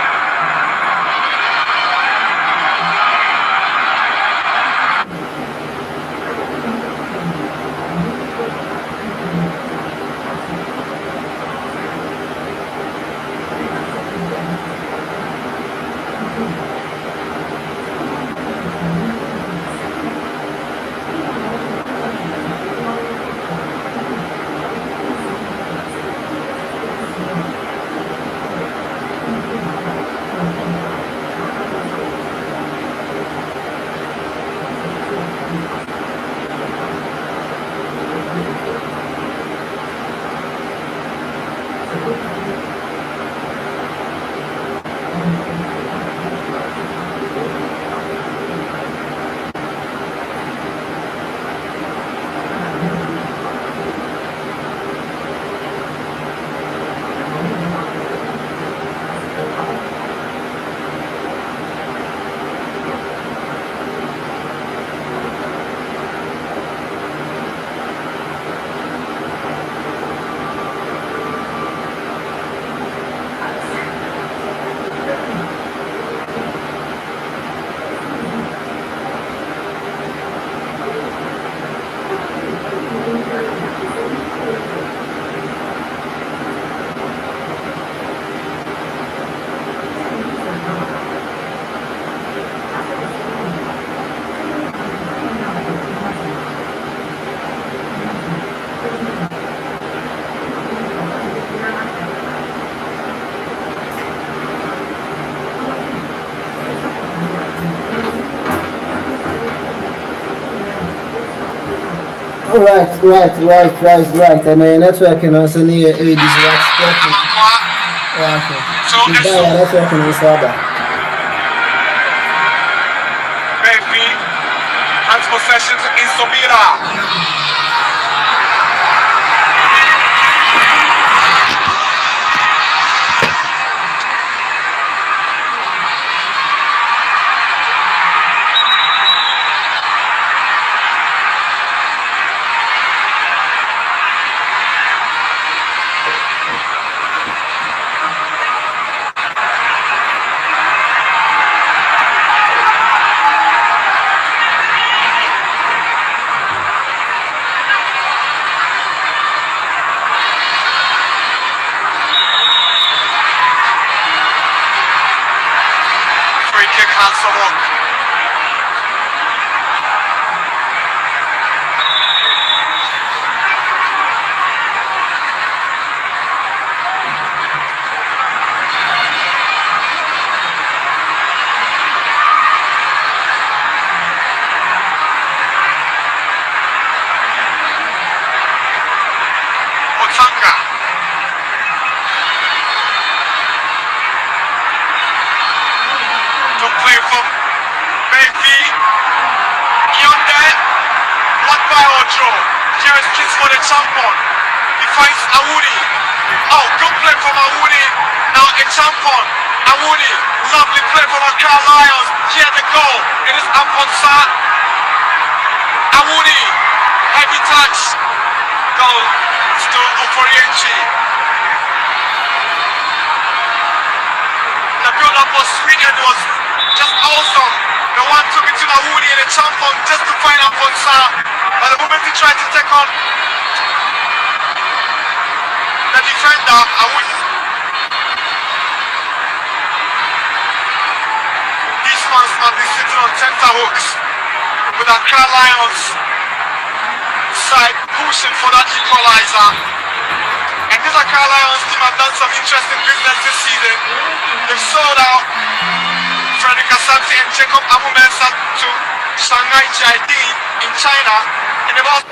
Right. And the network and also near this right. Network and this other.
Baby, hands possession to Insobira. For the Champon, he finds Awuni. Oh, good play from Awuni. Now a Champon. Awuni, lovely play from Accra Lions. Here the goal. It is Aponsa. Awuni, heavy touch. Goal to Oforienchi. The build-up was sweet and it was just awesome. The one took it to Awuni and the Champon just to find Aponsa. But the moment he tried to take on the defender, these fans must be sitting on tenterhooks with Accra Lions side pushing for that equalizer. And this Accra Lions team have done some interesting business this season. They've sold out Frederick Asante and Jacob Amumensa to Shanghai Jiaiding in China. And they've also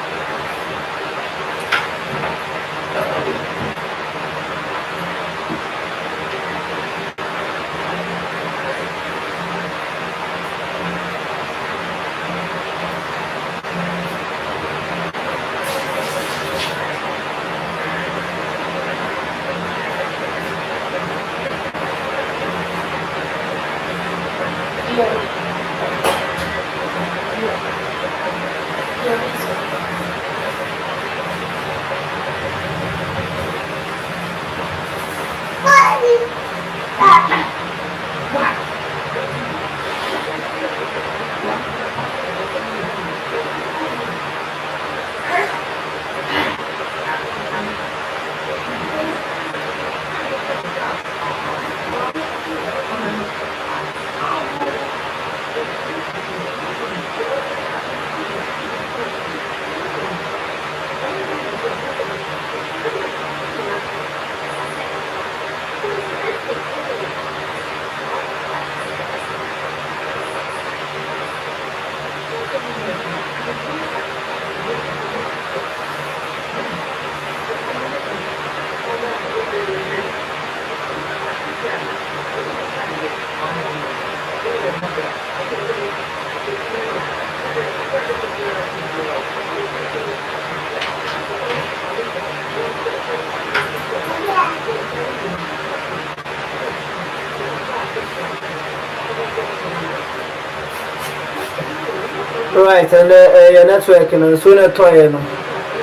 right, and your network and sooner toy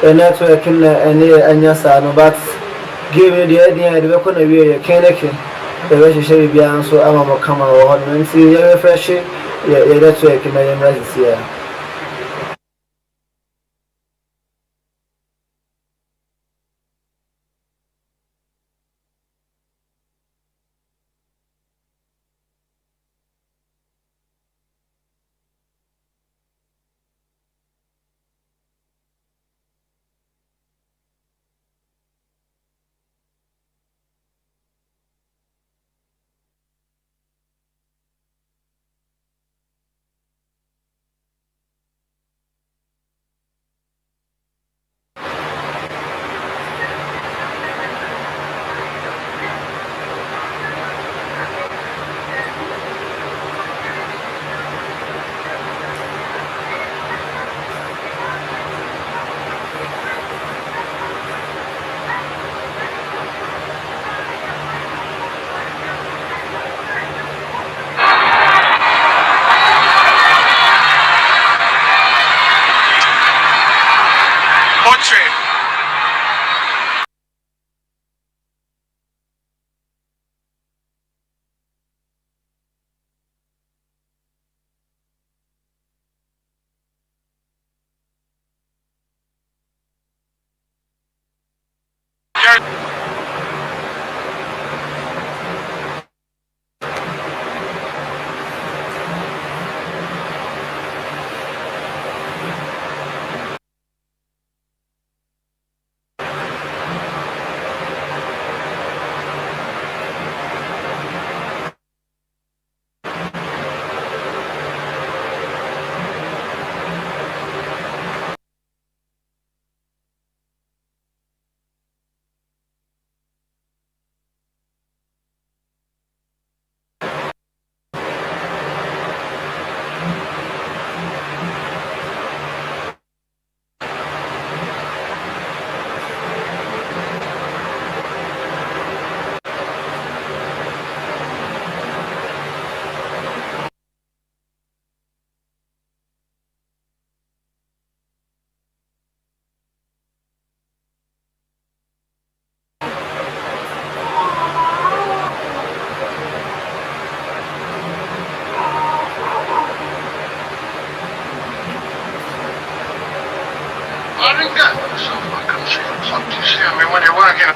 the network in and your son, but give me the idea the weapon of your canary. The relationship beyond so I'm a come on and see your refreshing your network in my emergency here.
When you're working.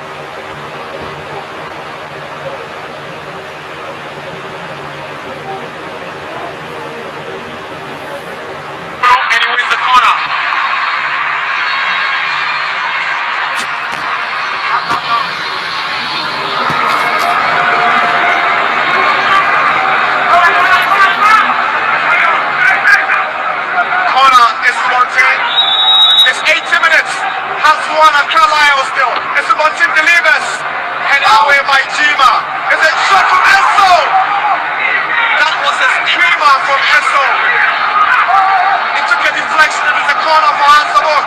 And he wins the corner. Corner is wanting. It's 80 minutes. Has one at Carlisle still. It's about Tim delivers. And away by Jima. It's a shot from Esso. That was a screamer from Esso. It took a deflection and it's a corner for Hansabo.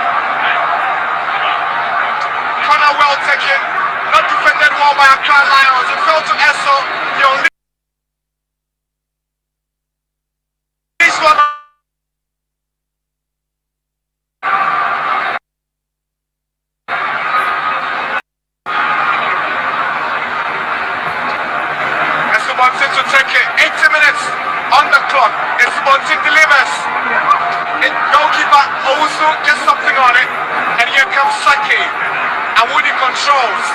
Corner well taken. Not defended well by Accra Lions. It fell to Esso. The only one. To take it, 80 minutes on the clock. It's Bunting delivers. Goalkeeper also gets something on it. And here comes Saki. And Woody controls.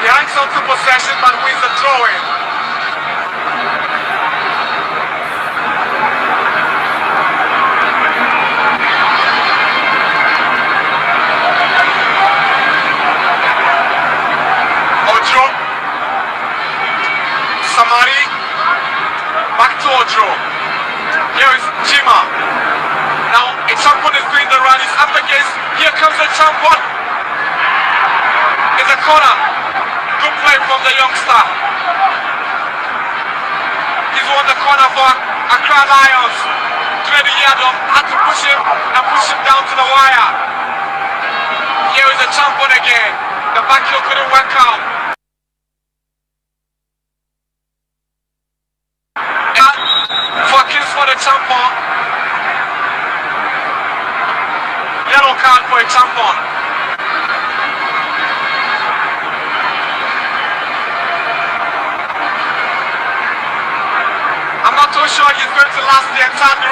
He hangs on to possession but wins the throw-in. Ojo. Samari, back to Ojo. Here is Jima. Now a champion is doing the run. He's up against. Here comes the champion. It's a corner. Good play from the youngster. He's won the corner for Accra Lions. 20 Yadom had to push him and push him down to the wire. Here is the champion again. The back heel couldn't work out. For the champion,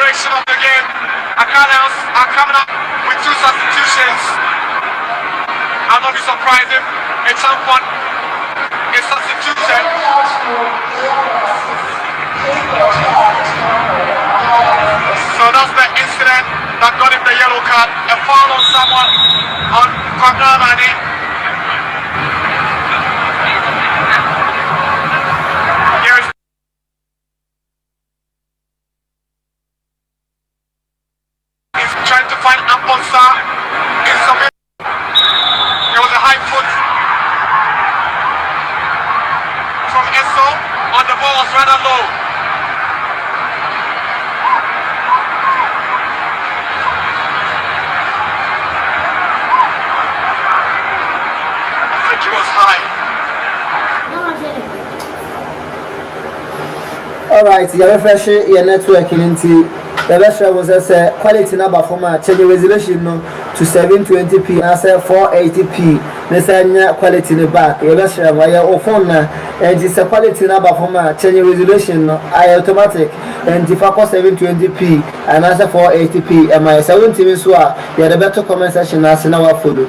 duration of the game. ACCRA Lions are coming up with 2 substitutions. I'll not be surprised if at some point is substituted. So that's the incident that got him the yellow card. A foul on someone on Kwagramani. Here's he's trying to find Amponsa in some. There was a high foot from Esso on the ball was rather low. I think it was high.
Alright, you refresh your network into the best was a quality number from a change resolution to 720p and I said 480p. This is quality in the back. You best have your phone and it's a quality number from a change resolution. I automatic and if I cost 720p and I said 480p and my 70 minutes you are the better comment section as in our photo.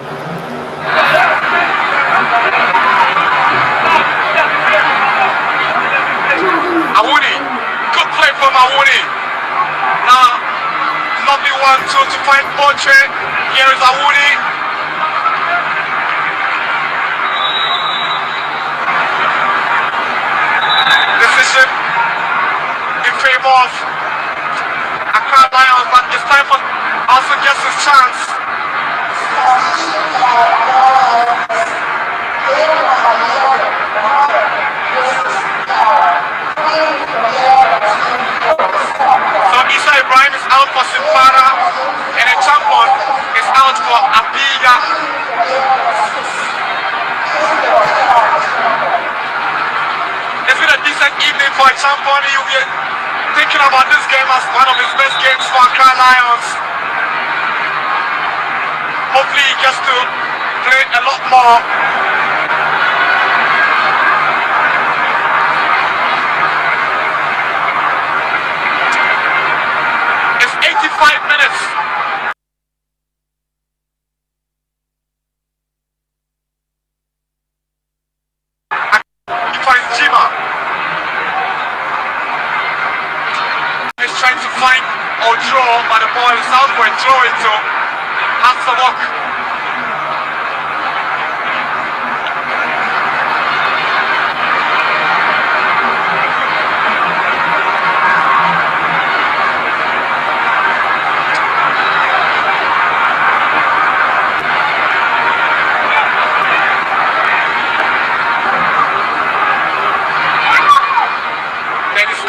Now, lovely 1-2 to find Boche. Here is Awuni. Decision in favor of ACCRA Lions, but it's time for also gets his chance. Isa Ibrahim is out for Simpara and a Champon is out for Apiga. It's been a decent evening for a Champon. You'll be thinking about this game as one of his best games for ACCRA Lions. Hopefully he gets to play a lot more. It's 85 minutes. He finds Jima. He's trying to find or draw, but the ball is out for a throw into Hansavok.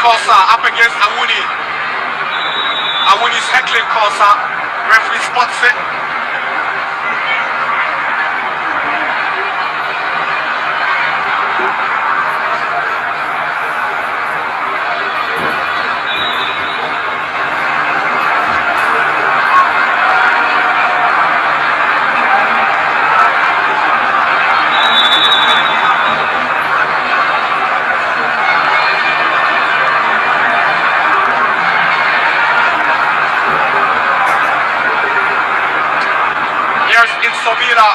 Kosa up against Awuni. Awuni's heckling Kosa. Referee spots it. Sovira.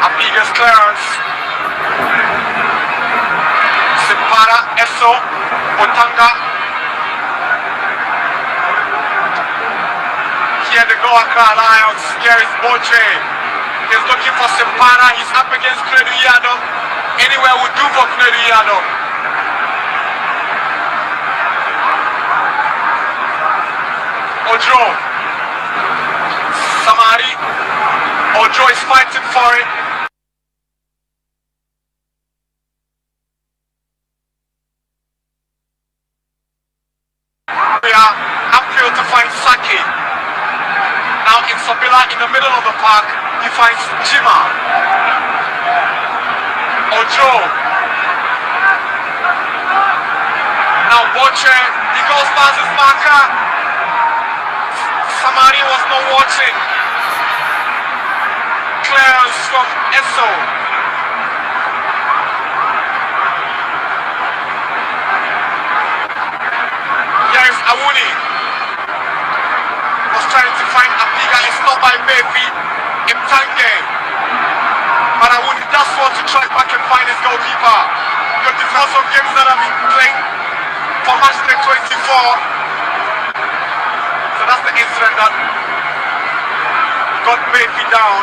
Apiga's clearance. Simpara, Esso, Otanga. Here they go, ACCRA Lions. Here is Boche. He's looking for Simpara. He's up against Kredu Yado. Anywhere would do for Kredu Yado. Ojo. Samari. Ojo is fighting for it. We are upfield to find Saki. Now in Sabila in the middle of the park, he finds Jima. Ojo. Now Boche, he goes past his marker. Samari was not watching. Clearance from Esso. Awuni was trying to find Apiga. It's not by Befi. Imtange. But Awuni just want to try back and find his goalkeeper. Because there's lots of games that have been playing for match day 24. So that's the incident that got Befi down.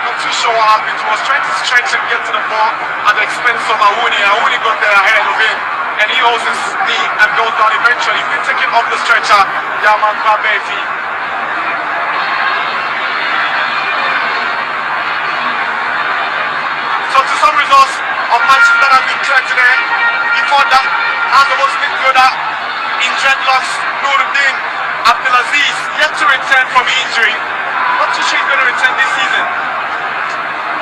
Not too sure what happened. He was trying to stretch and get to the ball at the expense of Awuni. Awuni got there ahead of him. And he holds his knee and goes down eventually. He's been taken off the stretcher. Yaman Befi. So to some results of matches that have been cleared today, before that, as the most midfielder in dreadlocks, Nuruddin Abdulaziz, yet to return from injury. Not too sure he's going to return this season.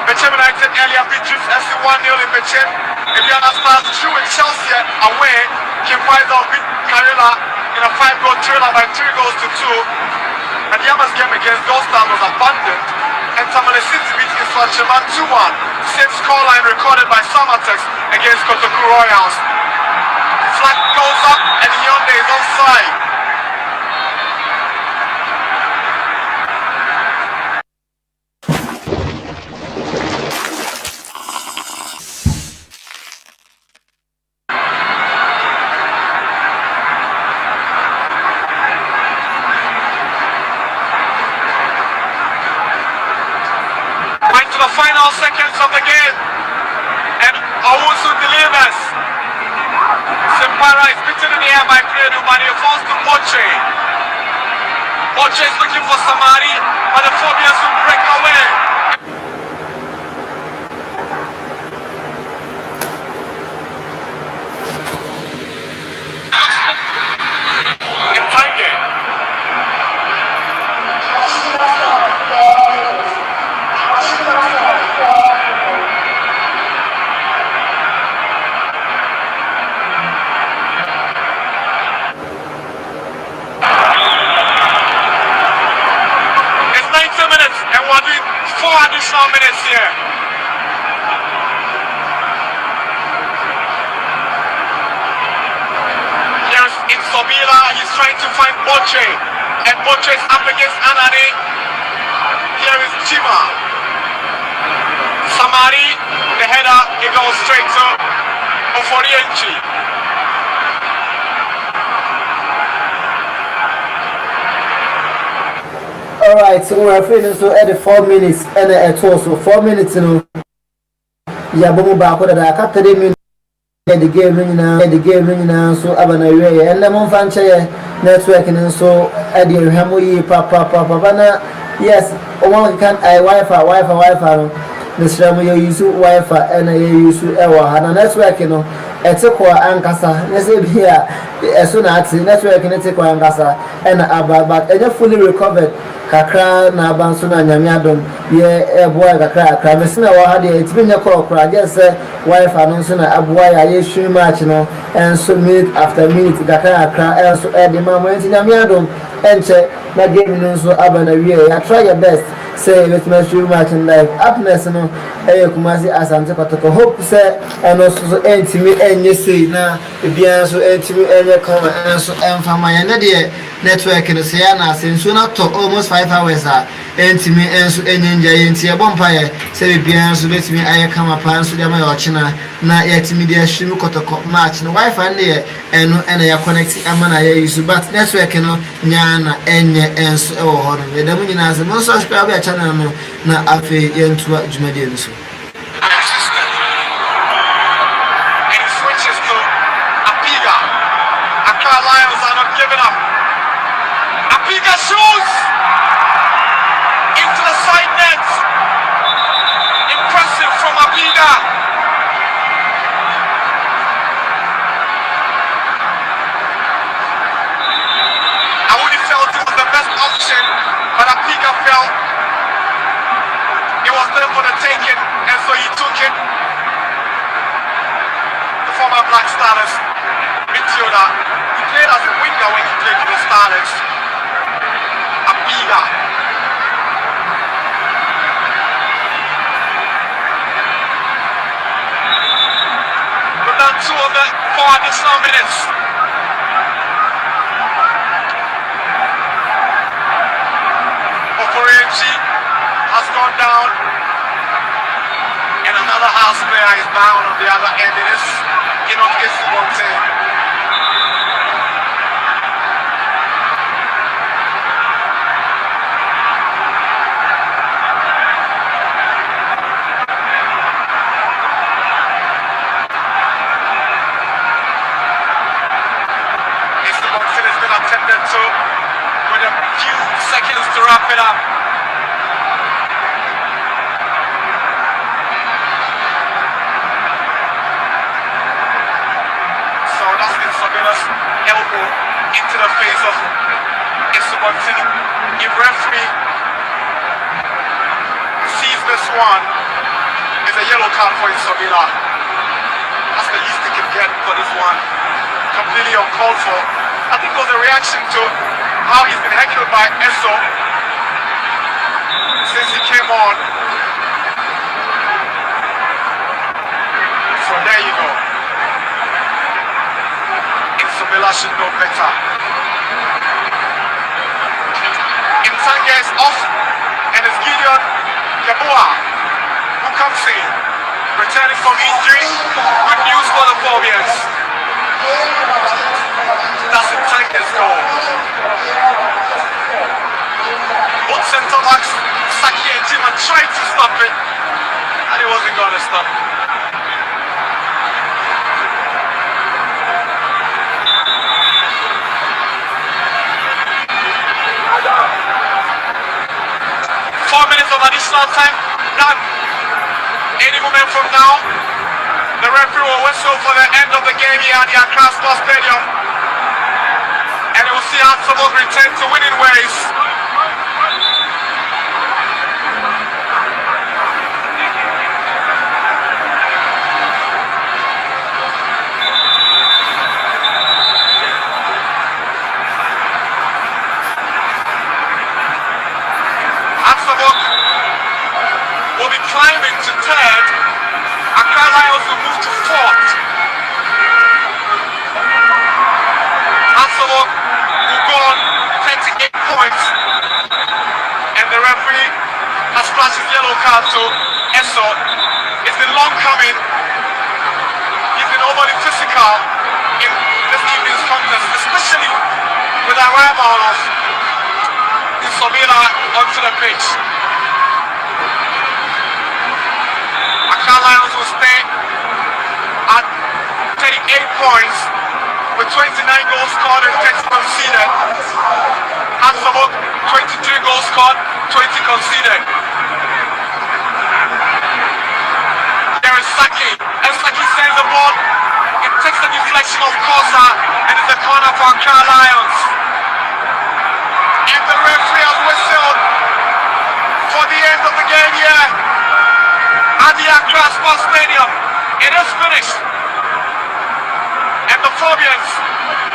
Bechem United earlier beat Drift FC 1-0 in Bechem. Eviana Stars drew with Chelsea away. Kim Faisal beat Karela in a 5-goal thriller by 3 goals to 2. And Yama's game against Gold Stars was abandoned. And Tamale City beat Iswa Cheman 2-1. Same scoreline recorded by Samatex against Kotoku Royals. Flag goes up and Hyundai is offside. Final seconds of the game, and Owusu delivers. Simpara is beaten in the air by Credu, but he falls to Boche. Boche is looking for Samari, but the Phobians will break away. Additional minutes here. Here's Insobila, he's trying to find Boche, and Boche is up against Anani. Here is Chima. Samari, the header, it goes straight to Oforienchi.
Alright, so we're finished so at the 4 minutes and at also 4 minutes, you know. Yeah, boom back with that. After the minute, the game ringing now, so Abana Ray and the Monfanche networking, and so at the Hamoy, Papa, yes, one can I Wi-Fi. Mr. Ramu use Wi-Fi and I use Ewa, and network, you know. Etekwa ankasa nese bia eso na ati network ne tekwa ankasa and but enye fully recovered kakra na abanso na nyame adom ye eboa kakra mesina wa ha de etibenya kokora just say wifi no so na aboa ya ye hwi match no enso minute after minute kakra enso e de mama enti nyame adom enche na game no so aba na wie ya try your best say let me hwi match in life happiness no e kumasi asante kotoko hope say eno so entimi enye sei na bia so entimi enye koma enso emfama ya na de network no say na senso na to almost 5 hours entimi enso enyenja yenti e bompaye say bia so betimi aye kama pa enso de ma yo china na yetimi de hwi kotoko match no wifi ne eno ena ya connect amana ya use but network no nya na enye enso e wo ho no de mu nyina se mo subscribe ya channel no na afi yentua jumade nso.
Black Stars midfielder. He played as a winger when he played for the Stars. Apiga. We've done 2 of the 4 additional minutes. down. And another house player is down on the other end. It is Enoch Isubonte. Isubonte has been attended to with a few seconds to wrap it up. Elbow into the face of Isubonte. If referee sees this one, it's a yellow card for Isabella. That's the least they can get for this one. Completely uncalled for. I think it was a reaction to how he's been heckled by Esso since he came on. So there you go. Isabella should know better. Imsanga is off, and it's Gideon Yabua who comes in, returning from injury. Good news for the Phobians. That's Imsanga's goal. Both centre backs, Saki and Jima, tried to stop it, and it wasn't going to stop. 4 minutes of additional time. Done. Any moment from now, the referee will whistle for the end of the game here at the Accra Sports Stadium. And we'll see Asabok return to winning ways. Will be climbing to third. Accra Lions will move to fourth. Asabok will go on 38 points. And the referee has flashed his yellow card to Esso. It's been long coming. He's been overly physical in this evening's contest, especially with the arrival of Isabella onto the pitch. Accra Lions will stay at 38 points with 29 goals scored and 30 conceded. Asabok, 23 goals scored, 20 conceded. There is Saki, and Saki sends the ball. It takes the deflection of Kosa, and it's a corner for Accra Lions. And the referee has whistled for the end of the game here at the Accra Sports Stadium. It is finished. And the Phobians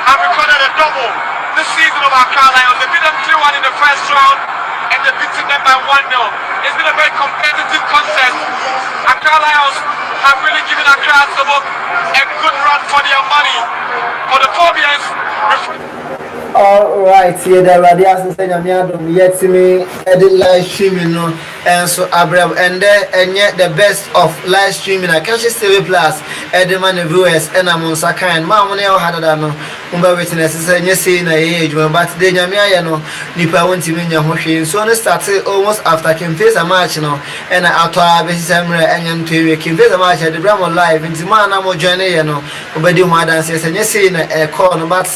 have recorded a double this season of Accra Lions. They beat them 3-1 in the first round, and they've beaten them by 1-0. It's been a very competitive contest. Accra Lions have really given Accra Asabok a good run for their money. For the Phobians,
all right, yeah, the radiation saying I'm yet to me edit live streaming, no, and so Abraham and yet the best of live streaming. I catch TV Plus, Edman viewers, and I'm on Sakan. Mamma had that no, witnesses, and you see in a age when but the Yamia no, Nipa won't even your machine. So I started almost after Kim face a match, no, and I out of December and to Kim face a match at the Brahmo Live in Timana journey, you know, but you madam says, and you see in a corner, but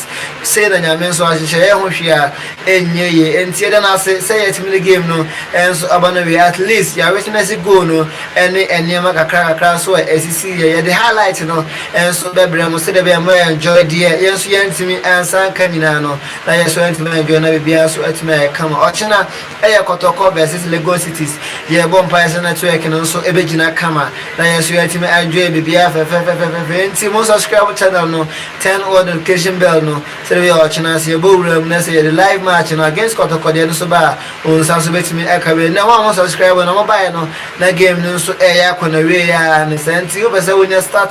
say that Yamin so I share Hoshia and ye and Tiadan say it in the game, no, and so Abanavi at least ya witness it go no, and Yamaka crack so as you see the highlight, you know, and so the Brahmo said they enjoy dear, yes, to me and San Caminano. I just went to my journal, be so at me come Ochina, Aya Kotoko versus Lagos cities, yeah, Bompires and network and also Ebegina Kama. I just went to me enjoy BBF, most subscribe channel no, 10 or notification bell no, so we are Ochina, see a ballroom, let's say the live match against Kotoko, the Soba, on Sansobet me Ekabe. Now one subscribe on mobile no, that game no so Aya Konaway and send you, but so when you start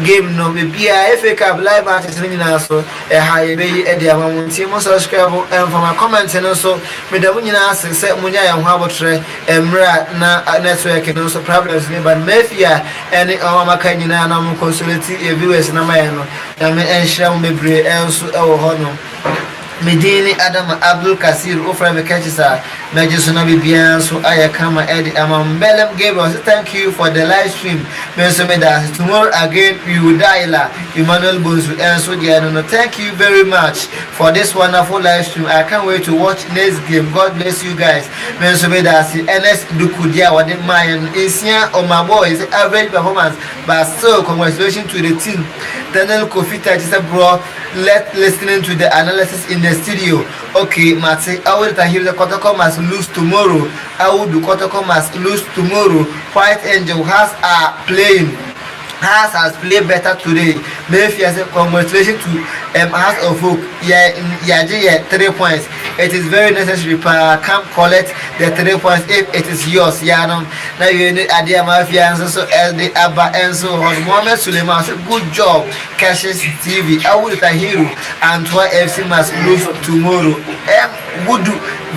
game no be FA Cup live matches ni na so ha ye be e dia ma mon team subscribe and for my comment no so me da munyina se munya ya ho abotre emra na network no so problems ni but mafia any maka nyina na mo consolati e viewers na maye no na me enhira mo bebre enso e wo ho no Medini Adam Abdul Kasir Ofra Mekachisa Majusuna Bibian so I kama Eddie Amambelem Gabriel thank you for the live stream. Mensomeda tomorrow again we will die Emmanuel Bonsu and so no thank you very much for this wonderful live stream. I can't wait to watch next game. God bless you guys. Mensomeda NS Dukudia what the Mayan Asia or my boys average performance but still congratulations to the team. Daniel Kofi Tajisa bro listening to the analysis in the studio. Okay, Mate, I will hear the Kotoko must lose tomorrow. I will do Kotoko must lose tomorrow. White Angel has played better today. Maybe as a congratulations to House of Hope. Yeah, 3 points. It is very necessary to come collect the 3 points if it is yours. Yeah, now you need Adia Mafia and so as the Abba and so on. Mohamed Suleiman, good job. Cashes TV. I will hero and why FC must lose tomorrow. Good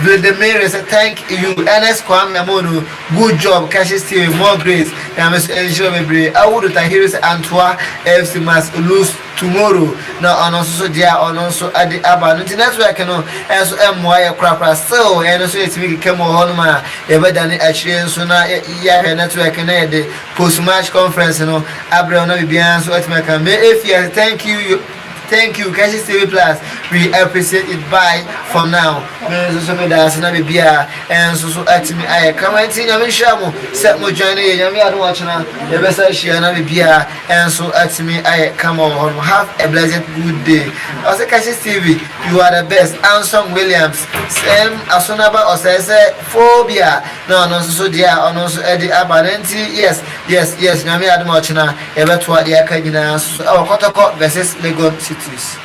Vladimir said thank you. NS Kwame Amono, good job. Cashes TV, more grace. I must ensure me. I would hear Antwa FC must lose tomorrow. Now on also there on also at the Abba network no and so MY crapper still and so it's me come on ma ever than actually so na yeah network na the post match conference no Abraham no be so at me can if you thank you Cash TV Plus. We appreciate it. Bye for now. So me dance na be bia and so at me I come and see me shamu set mo join you me I don't watch na e be say share na be bia and so at me I come on. Have a blessed good day. I say Cash TV, you are the best. Anson Williams same asonaba or say phobia no so dia on so e the abundantly yes na me I don't watch na e be to dia ka nyina so our Kotoko versus Lagos cities.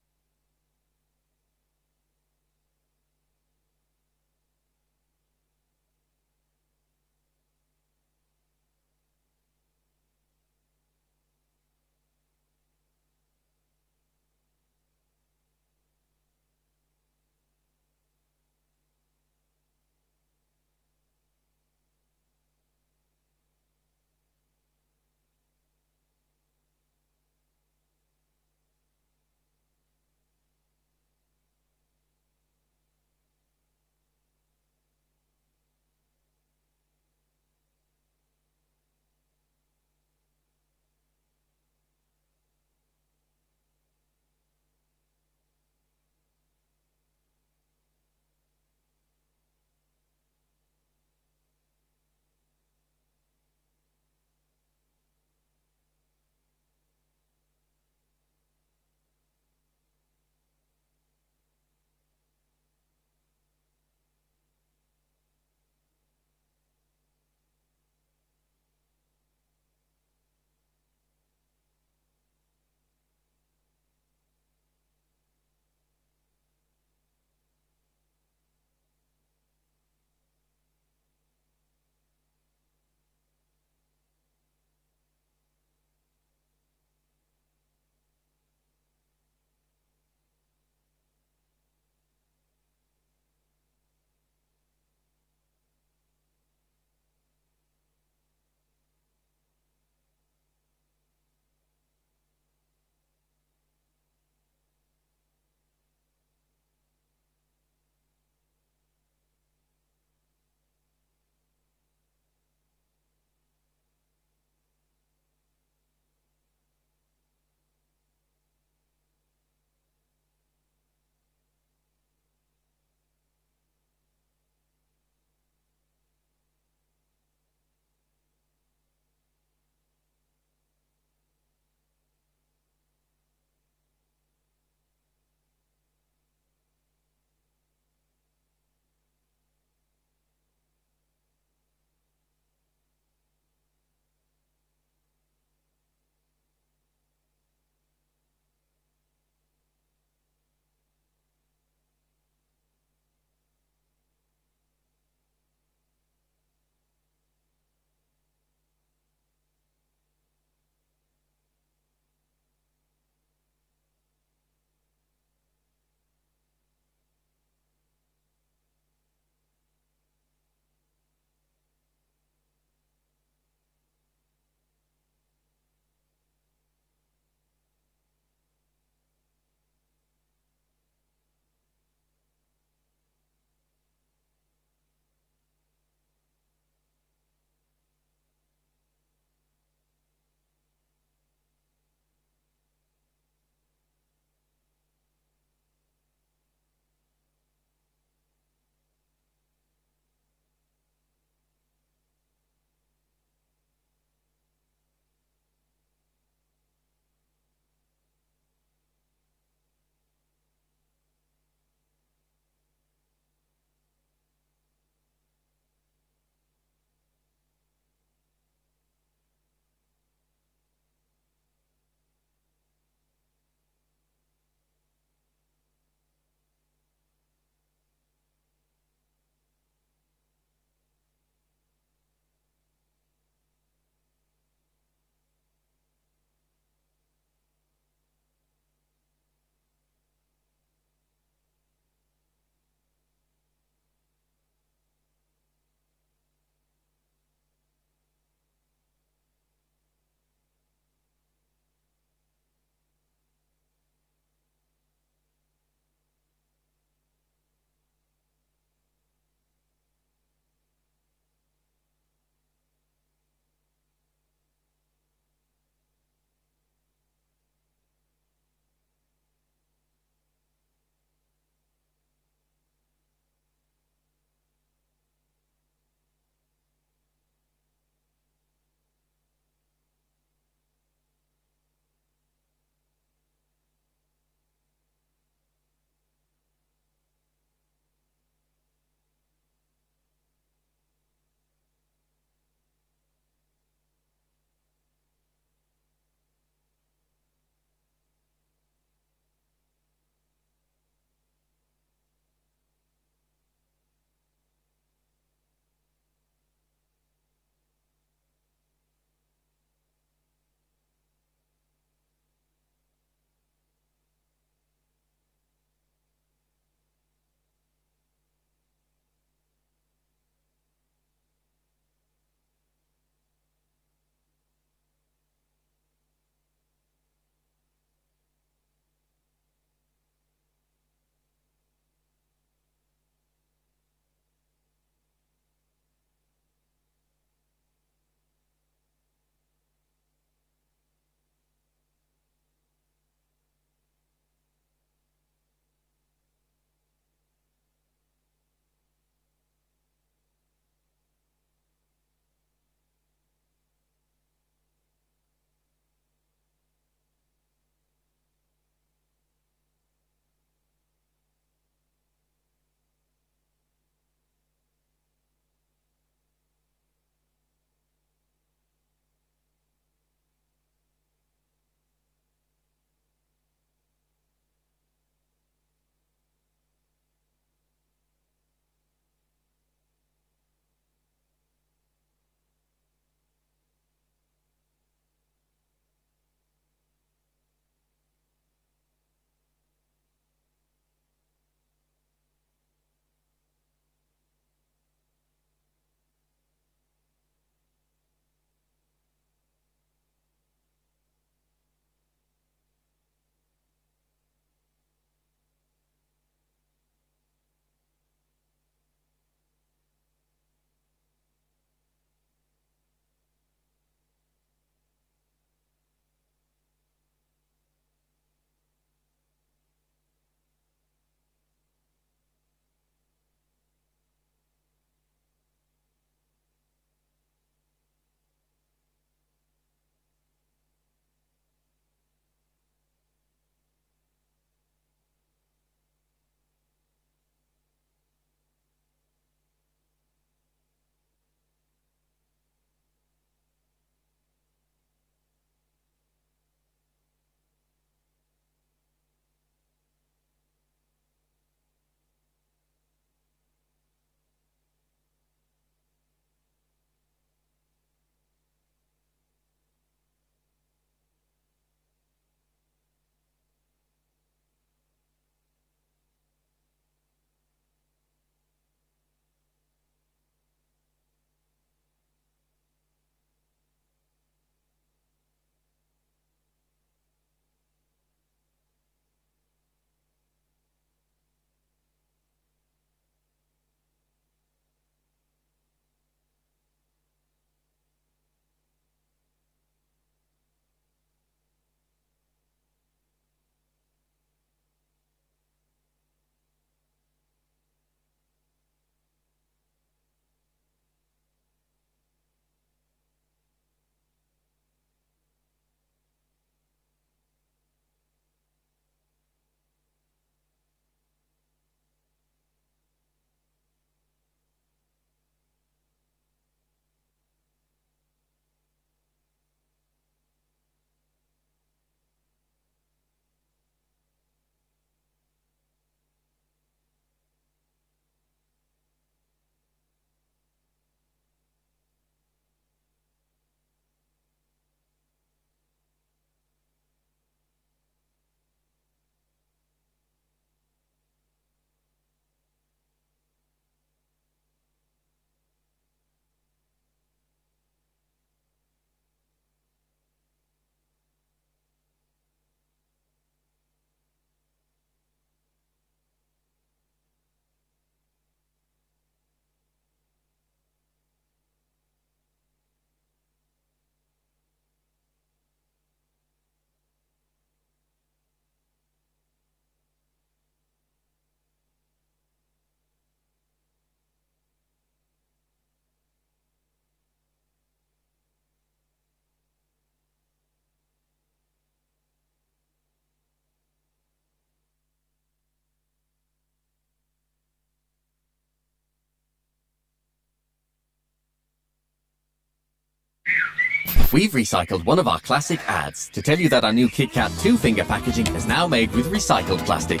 We've recycled one of our classic ads to tell you that our new Kit Kat 2-finger packaging is now made with recycled plastic.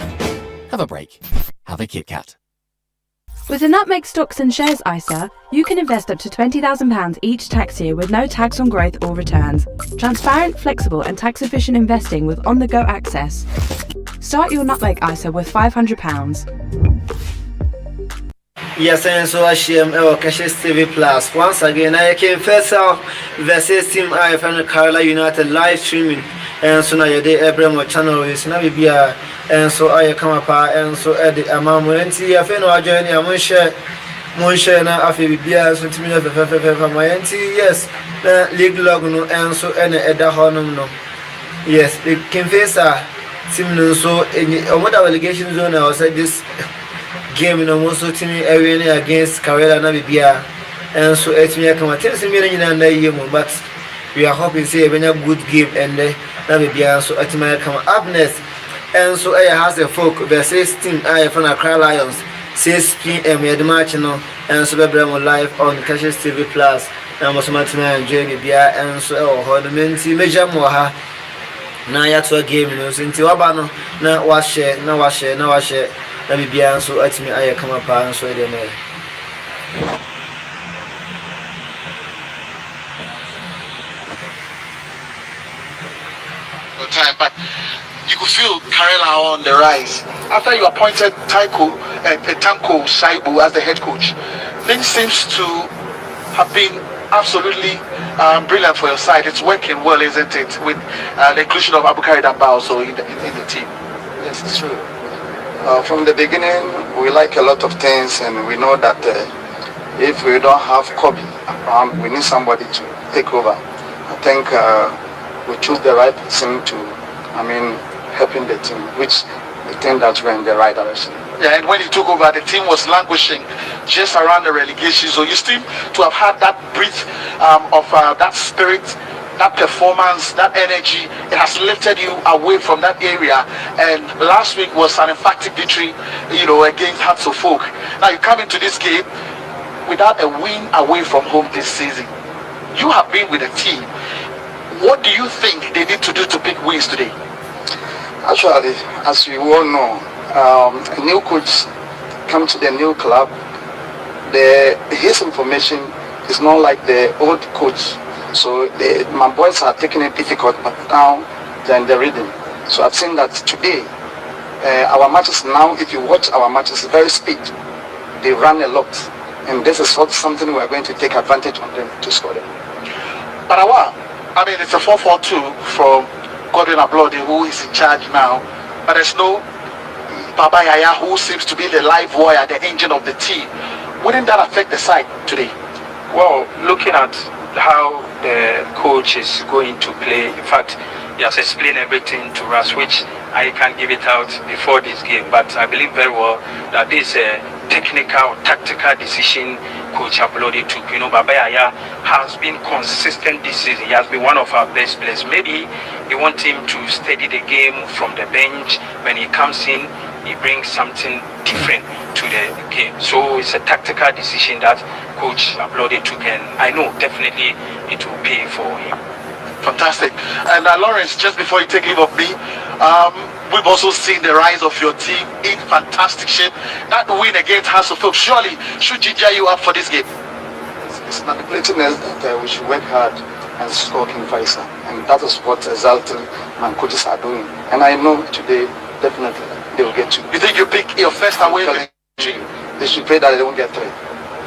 Have a break. Have a Kit Kat.
With the Nutmeg Stocks and Shares ISA, you can invest up to £20,000 each tax year with no tax on growth or returns. Transparent, flexible and tax-efficient investing with on-the-go access. Start your Nutmeg ISA with £500.
Yes, and so I share Cashes TV Plus. Once again, I came first out versus Team I from Kerala United live streaming. And so now your day Abraham channel is now be and so I come up and so at the amount when see a friend or journey I won't share now after we be as to me from my NT. Yes, league log no and so any other honor no. Yes, the confessor team no so in what allegation zone I said this game no also team area against Kerala na bibia and so it me come at me na year but we are hoping say a good game and na bibia so at me come up next. And so I has a folk versus Team I from ACCRA Lions 6 p.m. at the match now and so we live on Cashes TV Plus and most of my enjoy the and so the major more na ya to game no so nti waba no na wa share na bibia so at me I come up and so dey me
time, but you could feel Kerala on the rise. After you appointed Tanko Saibu as the head coach, things seems to have been absolutely brilliant for your side. It's working well, isn't it? With the inclusion of Abukari Damba also in the team.
Yes, it's true. From the beginning, we like a lot of things, and we know that if we don't have Kobe around, we need somebody to take over. I think we choose the right person to, helping the team, which we think that we're in the right direction.
Yeah, and when he took over, the team was languishing just around the relegation. So you seem to have had that breath of that spirit, that performance, that energy. It has lifted you away from that area. And last week was an emphatic victory, against Hearts of Folk. Now you come into this game without a win away from home this season. You have been with the team. What do you think they need to do to pick wins today?
Actually, as we all know, a new coach come to the new club. His information is not like the old coach. So my boys are taking it difficult, but now they're in the rhythm. So I've seen that today, our matches now, if you watch our matches, very speed. They run a lot. And this is something we are going to take advantage of them to score them.
But it's a 4-4-2 from Godwin Ablode, who is in charge now. But there's no Baba Yaya, who seems to be the live wire, the engine of the team. Wouldn't that affect the side today?
Well, looking at how the coach is going to play, in fact, he has explained everything to us, which I can't give it out before this game. But I believe very well that this is a technical, tactical decision Coach Ablode took. Baba Yaya has been consistent this season. He has been one of our best players. Maybe they want him to steady the game from the bench. When he comes in, he brings something different to the game. So it's a tactical decision that Coach Ablode took, and I know definitely it will pay for him.
Fantastic. And Lawrence, just before you take leave of me, we've also seen the rise of your team in fantastic shape. That win against House of Folk surely should ginger you up for this game.
It's manipulating us that we should work hard and score King Faisal. And that is what exactly my coaches are doing. And I know today, definitely, they will get you.
You think you pick your first away?
They should pray that they won't get 3.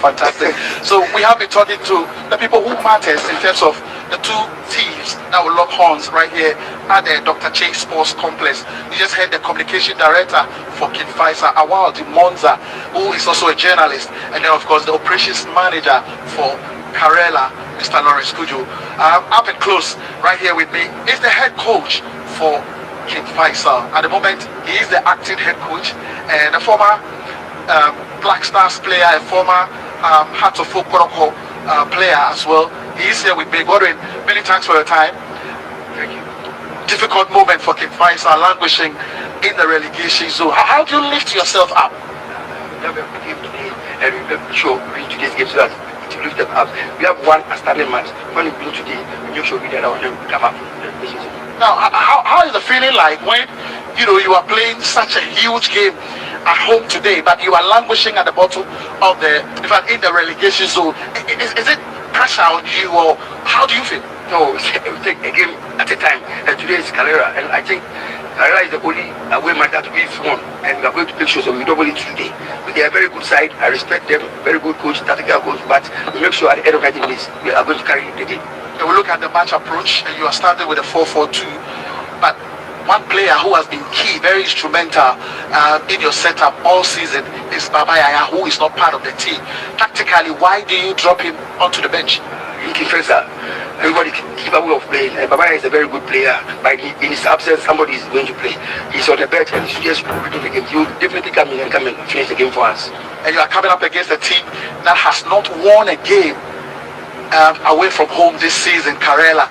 Fantastic. So we have been talking to the people who matters in terms of the two teams that will lock horns right here at the Dr. Chase Sports Complex. You just heard the communication director for King Faisal, Awaldi Monza, who is also a journalist, and then of course the operations manager for Kerala, Mr. Lawrence Kujo. Up and close right here with me is the head coach for King Faisal. At the moment, he is the acting head coach and a former Black Stars player, a former Hearts of Folk protocol player as well. He is here with me. Godwin, many thanks for your time.
Thank you.
Difficult moment for King Faisal, languishing in the relegation zone. How do you lift yourself up?
And sure, we need to get so that it will lift them up. We have one starting match. When we play today, we make sure we get our them come up.
Now, how is the feeling like when you are playing such a huge game at home today, but you are languishing at the bottom of in fact, in the relegation zone? Is it pressure on you, or how do you feel?
No, we take a game at a time. And today is Carrera, and I think Carrera is the only away match that we've won, and we are going to make sure so we double it today. But they are a very good side. I respect them. Very good coach, tactical coach. But we make sure at the end of 90 minutes we are going to carry the game.
We look at the match approach, and you are starting with a 4-4-2, but one player who has been key, very instrumental in your setup all season is Baba Yaya, who is not part of the team. Tactically, why do you drop him onto the bench?
Everybody capable of playing. Baba Yaya is a very good player, but in his absence, somebody is going to play. He's on the bench and he's just reading the game. He will definitely come in and finish the game for us.
And you are coming up against a team that has not won a game away from home this season, Karela.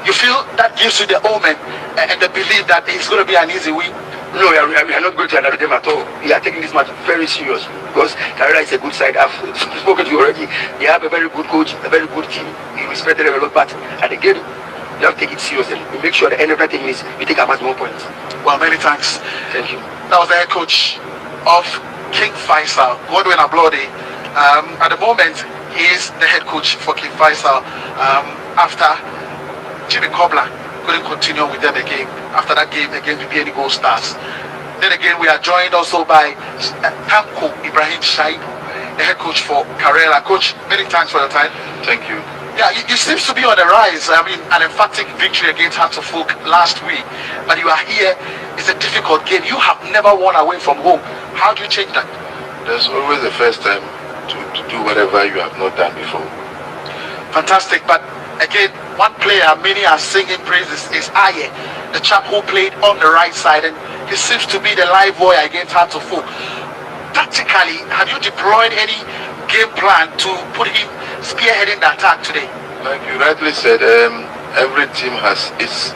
You feel that gives you the omen and the belief that it's going to be an easy win?
No, we are not going to another game at all. We are taking this match very serious because Carrera is a good side. I've spoken to you already. They have a very good coach, a very good team. We respect them a lot, but at the game, we have to take it serious and we make sure at the end of everything is we take our maximum points.
Well, many thanks.
Thank you.
That was the head coach of King Faisal, Godwin Ablode. At the moment, he is the head coach for King Faisal after Jimmy Cobbler couldn't continue with them again after that game against the BNI Gold Stars. Then again, we are joined also by Tanko Ibrahim Shaibu, the head coach for Karela. Coach, many thanks for your time.
Thank you.
Yeah, you seem to be on the rise. I mean, an emphatic victory against Hearts of Oak last week, but you are here. It's a difficult game. You have never won away from home. How do you change that?
There's always the first time to do whatever you have not done before.
Fantastic, but again, one player many are singing praises is Aye, the chap who played on the right side, and he seems to be the live boy against Hearts of Oak. Tactically, have you deployed any game plan to put him spearheading the attack today?
Like you rightly said, every team has its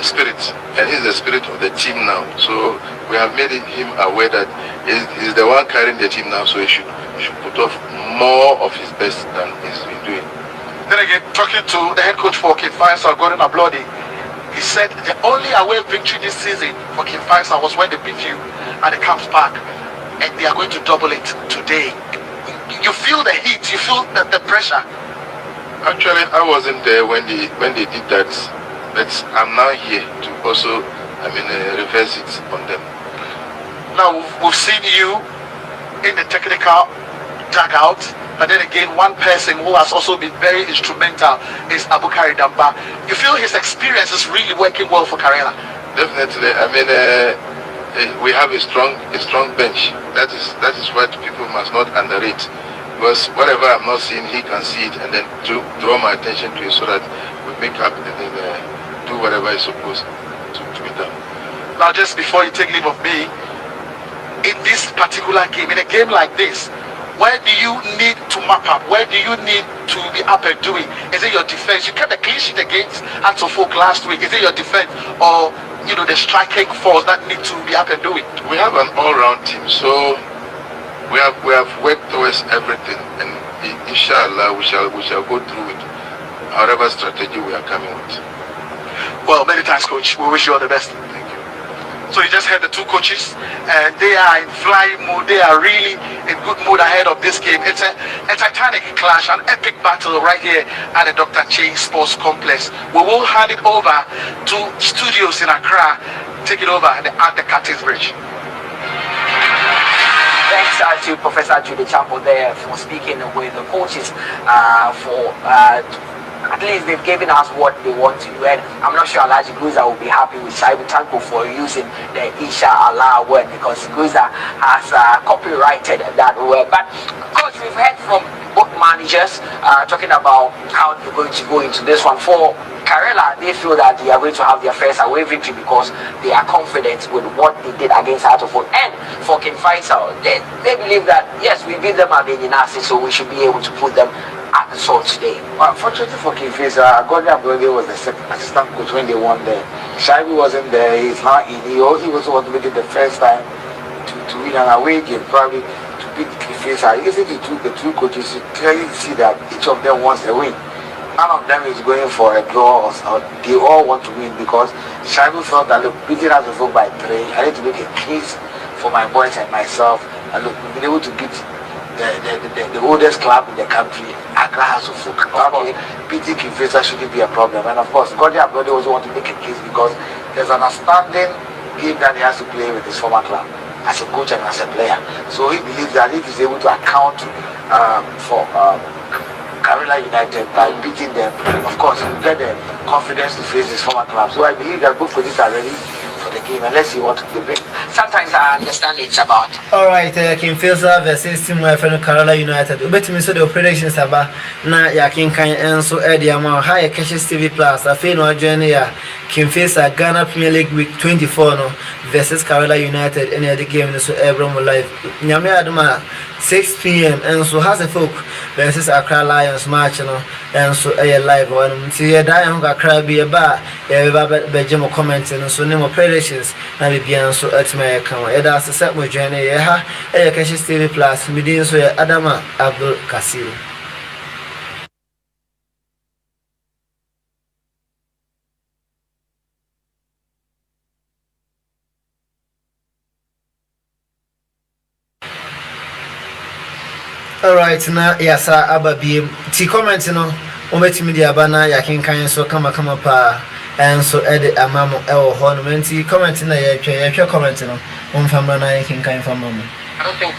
spirit, and he's the spirit of the team now. So we have made him aware that he's the one carrying the team now, so he should put off more of his best than he's been doing.
Then again, talking to the head coach for King Faisal, Godwin Ablode, he said the only away victory this season for King Faisal was when they beat you at the Camps Park, and they are going to double it today. You feel the heat, you feel the pressure.
Actually, I wasn't there when they did that, but I'm now here to also, reverse it on them.
Now we've seen you in the technical dugout. But then again, one person who has also been very instrumental is Abukari Damba. You feel his experience is really working well for Karela?
Definitely. We have a strong bench. That is what people must not underrate. Because whatever I'm not seeing, he can see it, and then to draw my attention to it so that we make up and then do whatever is supposed to be done.
Now, just before you take leave of me, in this particular game, in a game like this, where do you need to map up? Where do you need to be up and doing? Is it your defense? You kept a clean sheet against Hearts of Oak last week. Is it your defense or the striking force that need to be up and doing?
We have an all-round team, so we have worked towards everything, and inshallah we shall go through it. However strategy we are coming with.
Well, many thanks, coach. We wish you all the best. So you just heard the two coaches, and they are in flying mood. They are really in good mood ahead of this game. It's a titanic clash, an epic battle right here at the Dr. Che Sports Complex. We will hand it over to studios in Accra. Take it over at the Curtis Bridge.
Thanks to Professor Judy Champo there for speaking with the coaches at least they've given us what they want to do, and I'm not sure Alaji Guza will be happy with Shaibu Tanko for using the Isha Allah word, because Guza has copyrighted that word. But coach, we've heard from both managers talking about how they're going to go into this one. For Karela, they feel that they are going to have their first away victory because they are confident with what they did against Hearts of Oak. And for King Faisal, they believe that yes, we beat them at the Nasi, so we should be able to put them at the sword today.
Well, fortunately for King Faisal, Godwin Ablode was the assistant coach when they won there. Shaibu wasn't there. He's not in. He was what we did the first time to win an away game, probably to beat Kifisa. Even the two coaches, you clearly see that each of them wants a win. None of them is going for a draw, or they all want to win because Shaibu felt that look, beating us before by 3, I need to make a case for my boys and myself. And look, we've been able to beat the oldest club in the country, ACCRA House of Folk. Okay. Beating Kifisa shouldn't be a problem. And of course, Gordon Ablode also want to make a case because there's an outstanding game that he has to play with his former club as a coach and as a player. So he believes that if he's able to account for Carolina United by beating them, of course, he will get the confidence to face his former club. So I believe that both coaches are ready for the game, unless you want to debate.
Sometimes I understand it's about.
Alright, King Filsa versus Team friend Carolina United. Bet me so the predictions about na Yakin Kan and so Eddie Amount High Cashes TV Plus. I feel no journey. King Filsa Ghana Premier League Week 24 no versus Carolina United. Any other game so Abram live. Nyame Adama 6 p.m. and so has a folk versus Accra Lions match no and so live one. See ya die on Accra be a bar. Bejamo comments and so name of predictions. Na be so at my account. That's the set my journey. Yeah, Cashes TV Plus. Midin so Adama Abdul Kasiru. Alright, now yes, Ababi. T comment no. Ometi media bana Yakin Kan so kama pa and so edit amamo el honmenti comment na ya comment no. Famra na Yakin Kan famama.
I don't think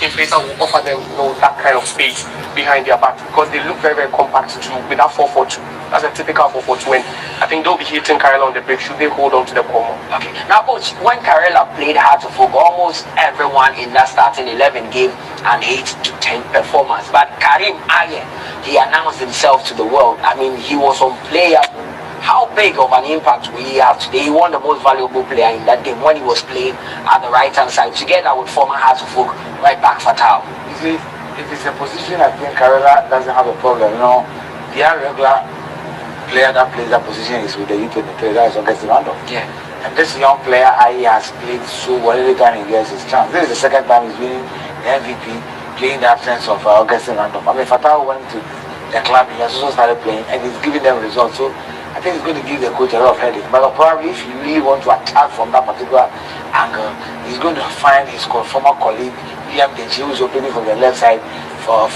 Kifisa will offer them that kind of space behind their back because they look very, very compact too with that 4-4-2. That's a typical 4-4-2 and I think they'll be hitting Karela on the break should they hold on to the corner.
Okay. Now coach, when Karela played hard to folk, almost everyone in that starting 11 gave an 8 to 10 performance. But Karim Ayen, he announced himself to the world. I mean, he was unplayable. How big of an impact will he have today? He won the most valuable player in that game when he was playing at the right-hand side together with former Hearts of Oak right back Fatal.
You see, if it's a position, I think Karela doesn't have a problem. You know, the regular player that plays that position is with the U23, that is Augustine Randolph.
Yeah.
And this young player, he has played so well every time he gets his chance. This is the second time he's winning the MVP, playing the absence of Augustine Randolph. I mean, Fatal went to the club, he has also started playing, and he's giving them results. So I think it's going to give the coach a lot of headache. But probably if you really want to attack from that particular angle, he's going to find his former colleague, Liam Denchi, who's opening from the left side for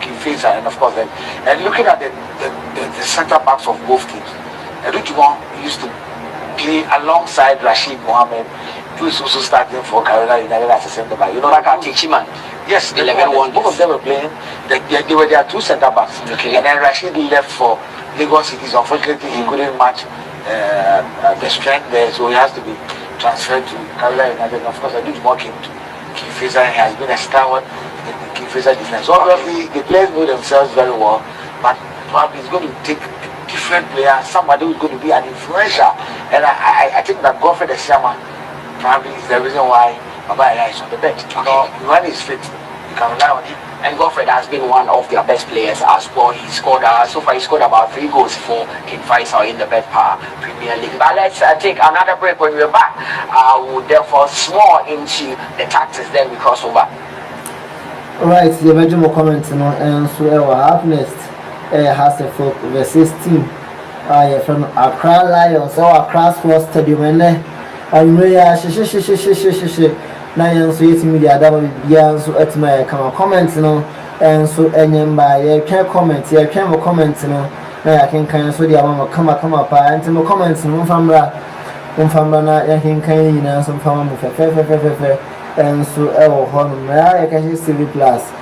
Kifisa, and of course, and looking at the center backs of both teams, Edujuwon used to play alongside Rashid Mohammed, who is also starting for Carolina United as a centre back. You know, like Tichiman. Yes, both of them were playing. They were their two centre backs. Okay. And then Rashid left for Lagos Cities. Unfortunately, he couldn't match the strength there, so he has to be transferred to Carolina United. And of course, Edujuwon came to Kifisa and has been a stalwart in the Kifisa defense. So obviously, the players know themselves very well, but probably it's going to take a different player, somebody who's going to be an influential. And I think that Godfrey the Shama probably is the reason why Babaya is on the bench. You know, when he's fit, you can rely on him.
And Godfrey has been one of their best players as well. He scored, so far he scored about 3 goals for King Faisal in the Bedpower Premier League. But let's take another break. When we're back, we'll therefore small into the tactics, then we cross over.
Alright, the original comment and so our happiness has a folk versus team. From Accra Lions or Accra Sports Stadium and I'm really now you so yet media that will be so at my comments and so and by can comment here can comment now I can kind so the mama come up and some comments from na ya can kind some from and so I can see TV Plus.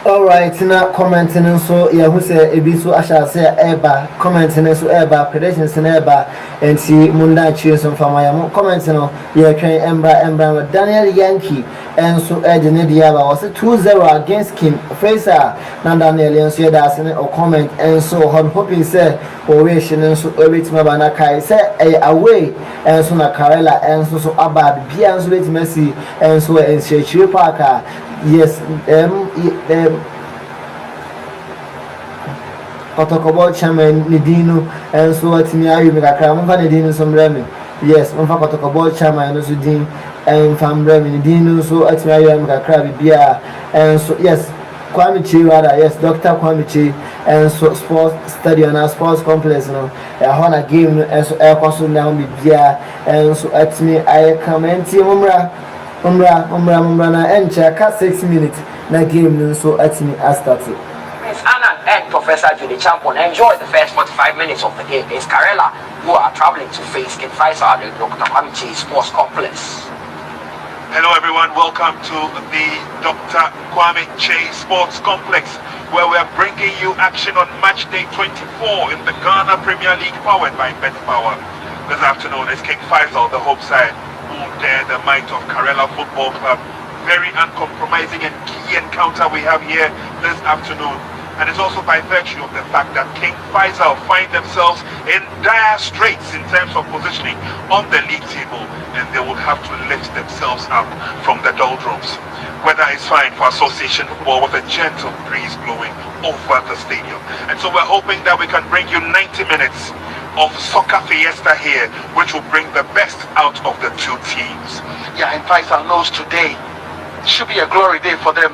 Alright, now commenting so yeah, who say Ebisu Asha say Eba, commenting so Eba, predictions in Eba, and see Munda cheers on Famaya. Commenting on yeah, train Embra, Daniel Yankee, and so Edin Diaba was a 2-0 against King Fraser. Now Daniel and so that's in or comment, and so I'm hoping say oration and so every Mabana Kai say away, and so na Karela, and so Abba, Bian's with Messi, and so and Shea Parker. Yes, Kotokobo chairman Nidino and so what me are you make a crown for Nidino some remy. Yes, one for Kotokobo chairman also Dean and from Remy Nidino so at me are you make a crabby beer and so yes, Kwame Chi rather, yes, Dr. Kwame Chi and so sports stadium and sports complex, you know, a honor game and so air console now be beer and so at me I comment Umbra na encha 6 minutes na game so at me I started.
Miss Anna and Professor Judy Champon enjoy the first 45 minutes of the game. It's Karela who are traveling to face King Faisal at the Dr. Kwame Chi Sports Complex.
Hello everyone, welcome to the Dr. Kwame Chi Sports Complex, where we are bringing you action on match day 24 in the Ghana Premier League powered by Bet Power. This afternoon is King Faisal, the home side, who dare the might of Karela Football Club. Very uncompromising and key encounter we have here this afternoon. And it's also by virtue of the fact that King Faisal find themselves in dire straits in terms of positioning on the league table, and they will have to lift themselves up from the doldrums. Weather is fine for association football with a gentle breeze blowing over the stadium. And so we're hoping that we can bring you 90 minutes of soccer fiesta here, which will bring the best out of the two teams.
Yeah, and Faisal knows today should be a glory day for them.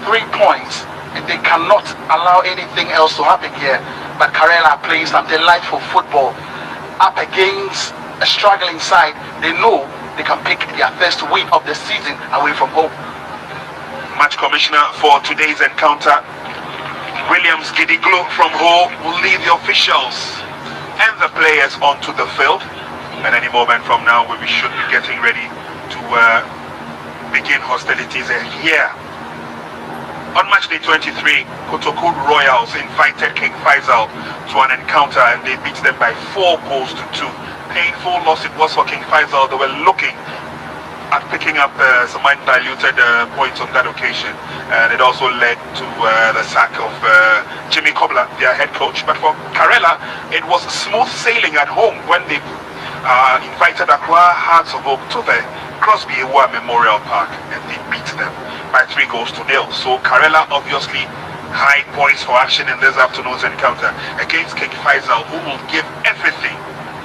3 points, and they cannot allow anything else to happen here. But Karela playing some delightful football up against a struggling side. They know they can pick their first win of the season away from home.
Match commissioner for today's encounter, Williams Gidiglo from Ho, will lead the officials and the players onto the field. And any moment from now, we should be getting ready to begin hostilities here. On match day 23, Kotoku Royals invited King Faisal to an encounter and they beat them by 4 goals to 2. Painful loss it was for King Faisal. They were looking at picking up some undiluted points on that occasion, and it also led to the sack of Jimmy Cobbler, their head coach. But for Karela, it was smooth sailing at home when they invited Accra Hearts of Oak to the Crosby Ewa Memorial Park, and they beat them by 3 goals to 0. So Karela obviously high points for action in this afternoon's encounter against King Faisal, who will give everything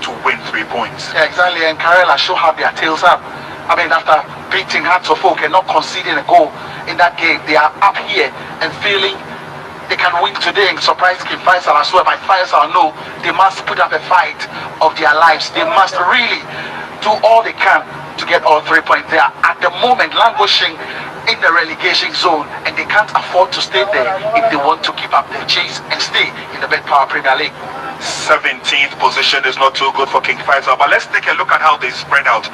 to win 3 points.
Yeah, exactly, and Karela should have their tails up. I mean, after beating Hearts of Oak and not conceding a goal in that game, they are up here and feeling they can win today and surprise King Faisal as well. But Faisal know they must put up a fight of their lives. They must really do all they can to get all 3 points. They are at the moment languishing in the relegation zone, and they can't afford to stay there if they want to keep up their chase and stay in the Bet Power Premier League.
17th position is not too good for King Faisal, but let's take a look at how they spread out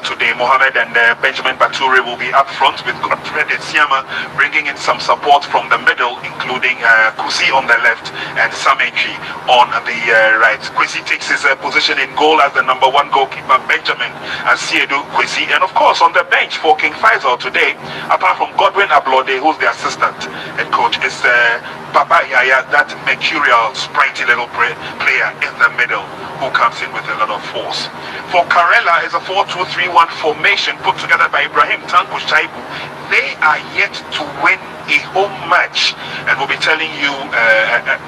today. Mohammed and Benjamin Bature will be up front, with Godfred Siama bringing in some support from the middle, including Kusi on the left and Samechi on the right. Kwesi takes his position in goal as the number 1 goalkeeper, Benjamin Siedu Kwesi. And of course on the bench for King Faisal today, apart from Godwin Ablode, who's the assistant head coach, is Baba Yaya, that mercurial, sprightly little player in the middle who comes in with a lot of force. For Karela, is a 4-2-3-1 formation put together by Ibrahim Tanku Shaibu. They are yet to win a home match, and we'll be telling you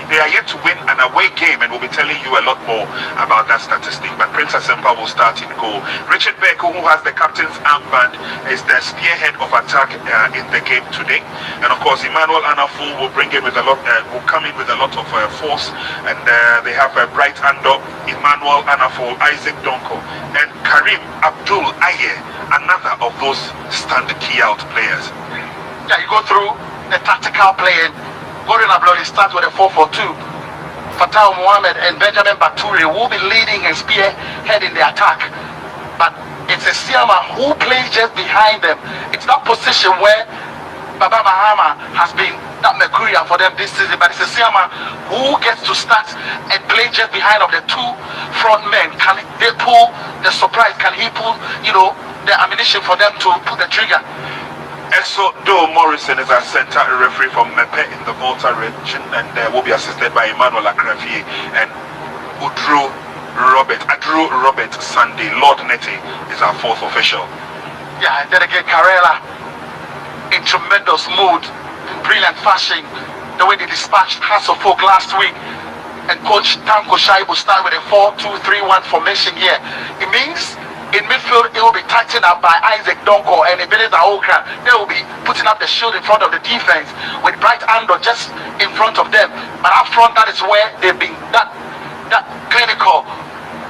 they are yet to win an away game, and we'll be telling you a lot more about that statistic. But Prince Asempa will start in goal. Richard Beko, who has the captain's armband, is the spearhead of attack in the game today. And of course, Emmanuel Anafu will bring in with a lot, will come in with a lot of force, and they have Bright Ando, Emmanuel Anafu, Isaac Donko, and Karim Abdul Aye, another of those stand key out players.
Yeah, you go through the tactical playing. Godwin Ablode starts with a 4-4-2. Fatah Mohammed and Benjamin Bature will be leading and spearheading the attack. But it's a Siama who plays just behind them. It's that position where
Baba Mahama has been that mercurial for them this season, but it's a Siama who gets to start and play just behind of the two front men. Can they pull the surprise? Can he pull, the ammunition for them to put the trigger?
And so, Joe Morrison is our center referee from Mepe in the Volta region, and will be assisted by Emmanuel Akravier and Adru Robert Sunday. Lord Neti is our fourth official.
Yeah, and then again, Karela in tremendous mood, brilliant fashion, the way they dispatched Hasselfolk last week. And Coach Tanko Shaibu start with a 4-2-3-1 formation here. It means in midfield, it will be tightened up by Isaac Donko and Ebenezer ACCRA. They will be putting up the shield in front of the defense with Bright Ando just in front of them. But up front, that is where they've been that clinical.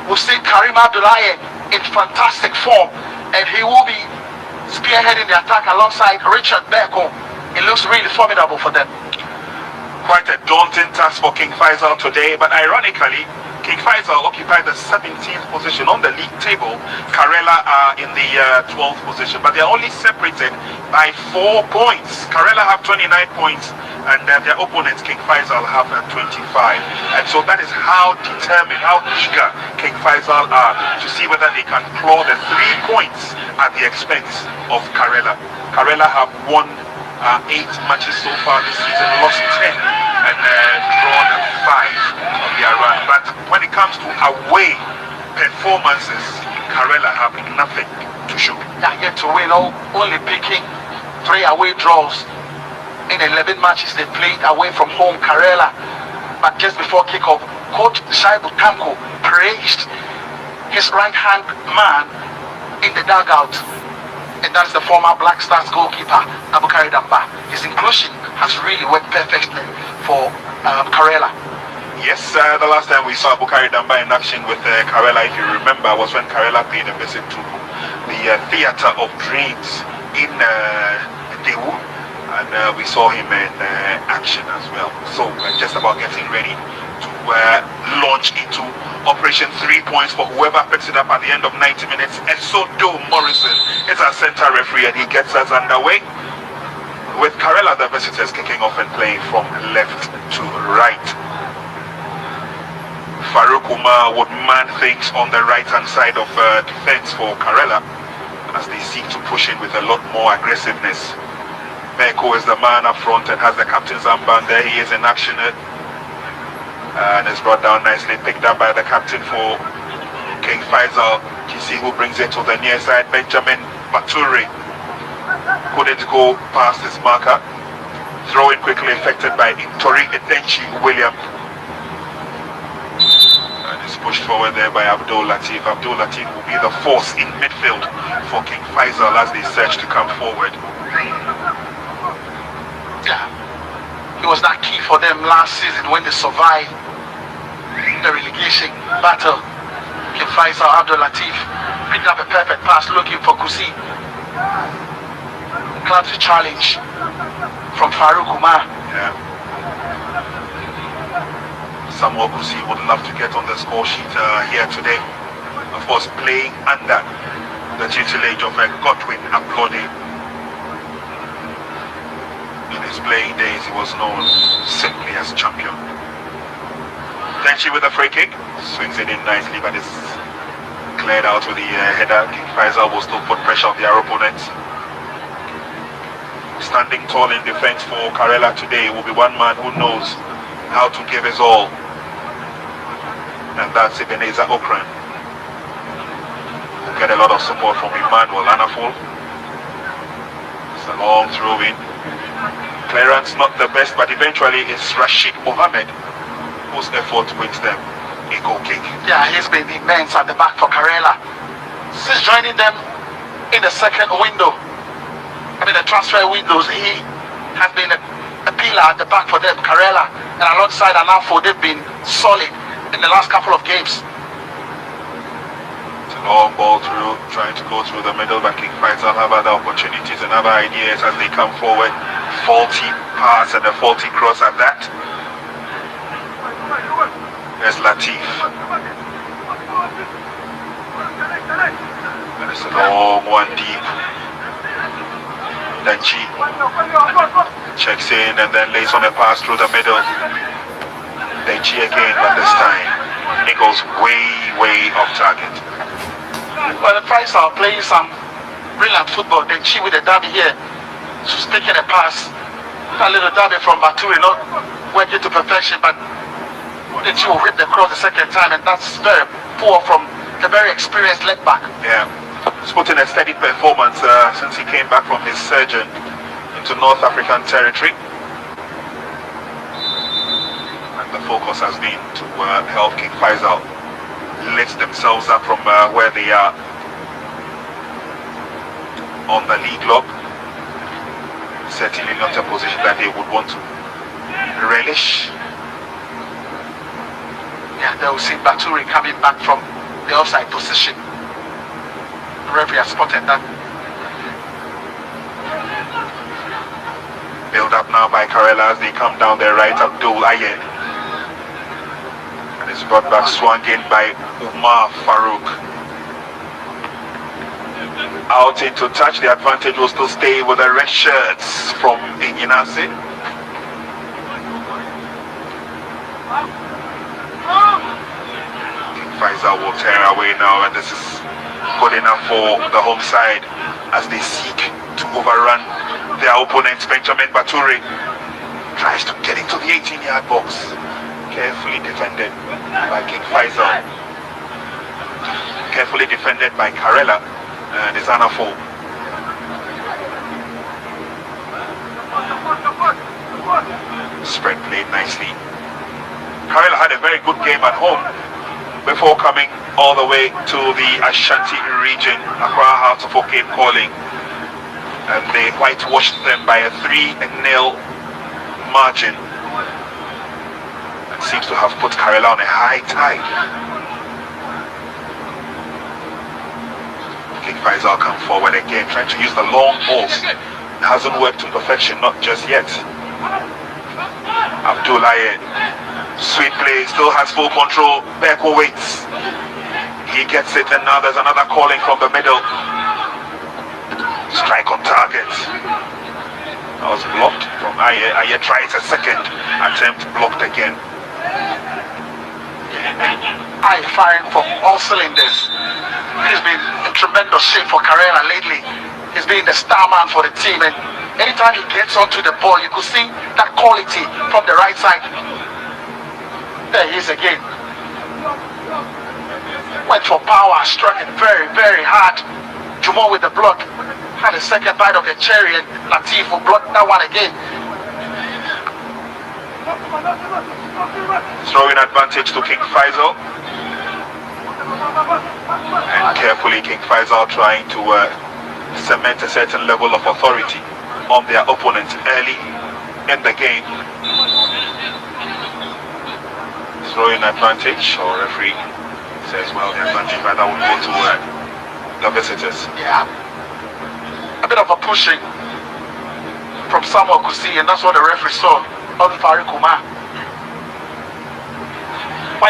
We've seen Karim Abdullahi in fantastic form, and he will be spearheading the attack alongside Richard Beko. It looks really formidable for them.
Quite a daunting task for King Faisal today, but ironically, King Faisal occupied the 17th position on the league table. Karela are in the 12th position, but they are only separated by 4 points. Karela have 29 points, and their opponents, King Faisal, have 25. And so that is how determined, how eager King Faisal are to see whether they can claw the 3 points at the expense of Karela. Karela have won 8 matches so far this season, lost 10 and drawn 5 of their run. But when it comes to away performances, Karela have nothing to show.
They are yet to win, only picking 3 away draws in 11 matches they played away from home, Karela. But just before kickoff, Coach Shaibu Tanko praised his right-hand man in the dugout, and that's the former Black Stars goalkeeper, Abukari Damba. His inclusion has really worked perfectly for Karela.
Yes, the last time we saw Abukari Damba in action with Karela, if you remember, was when Karela paid a visit to the Theatre of Dreams in Dewu, and we saw him in action as well. So we're just about getting ready to launch into Operation 3 points for whoever picks it up at the end of 90 minutes. And so Joe Morrison is our center referee, and he gets us underway with Karela, the visitors, kicking off and playing from left to right. Farouk Umar would man things on the right hand side of defense for Karela as they seek to push in with a lot more aggressiveness. Beko is the man up front and has the captain's armband there. He is in action. And it's brought down nicely, picked up by the captain for King Faisal. You see who brings it to the near side, Benjamin Baturi. Couldn't go past his marker. Throw in quickly effected by Tori Edenchi William. And it's pushed forward there by Abdul Latif. Abdul Latif will be the force in midfield for King Faisal as they search to come forward.
Yeah. It was that key for them last season when they survived the relegation battle. King Faisal, Abdul Latif picked up a perfect pass looking for Kusi. Club's challenge from Farouk Umar.
Yeah. Samuel Kusi would love to get on the score sheet here today. Of course, playing under the tutelage of Godwin Ablode. In his playing days, he was known simply as champion. Tenchi with a free kick, swings it in nicely, but it's cleared out with the header. King Faisal will still put pressure on their opponents. Standing tall in defense for Karela today will be one man who knows how to give his all, and that's Ebenezer Okran. Will get a lot of support from Emmanuel Anafol. It's a long throw in. Clearance not the best, but eventually it's Rashid Mohammed whose effort wins them a goal kick.
Yeah, he's been immense at the back for Karela. Since joining them in the second window, the transfer windows, he has been a pillar at the back for them, Karela, and alongside Anafo, they've been solid in the last couple of games.
It's a long ball through, trying to go through the middle, but King Faisal have other opportunities and other ideas as they come forward. Faulty pass and a faulty cross at that. There's Latif. And it's a long one deep. Danchi checks in and then lays on a pass through the middle. Danchi again, but this time it goes way off target.
Well, the Price are playing some brilliant football. Danchi with the derby here, just taking a pass. That little derby from Baturi, not working to perfection, but Danchi will hit the cross the second time, and that's very poor from the very experienced left back.
Yeah. He's put in a steady performance since he came back from his surgeon into North African territory. And the focus has been to help King Faisal lift themselves up from where they are on the league log. Certainly not a position that they would want to relish.
Yeah, they will see Baturi coming back from the offside position. The referee has spotted that.
Build up now by Karela as they come down their right. Abdul Ayer. And it's brought back, swung in by Umar Farouk. Out into touch, the advantage will still stay with the red shirts from Iginase. Faisal will tear away now, and this is good enough for the home side as they seek to overrun their opponent. Benjamin Baturi tries to get into the 18-yard box, carefully defended by King Faisal, carefully defended by Karela and his Anafo. Spread played nicely. Karela had a very good game at home before coming all the way to the Ashanti region. Accra House of Cape calling, and they whitewashed them by a 3-0 margin. It seems to have put Karela on a high tide. King Faisal come forward again, trying to use the long balls. It hasn't worked to perfection, not just yet. Abdul Ayer, sweet play, still has full control. Beko waits. He gets it, and now there's another calling from the middle. Strike on target. That was blocked from Ayer. Ayer tries a second attempt, blocked again.
Ayer firing from all cylinders. He's been in tremendous shape for Karela lately. He's been the star man for the team, and anytime he gets onto the ball, you could see that quality from the right side. There he is again. Went for power, struck it very hard. Jumo with the block. Had a second bite of the cherry, and Latif will block that one again.
Throwing advantage to King Faisal. And carefully King Faisal trying to cement a certain level of authority on their opponent early in the game. Throwing advantage, or referee says, well, the advantage rather would go to the visitors.
Yeah. A bit of a pushing from Samuel Kusi, and that's what the referee saw on Farouk Umar.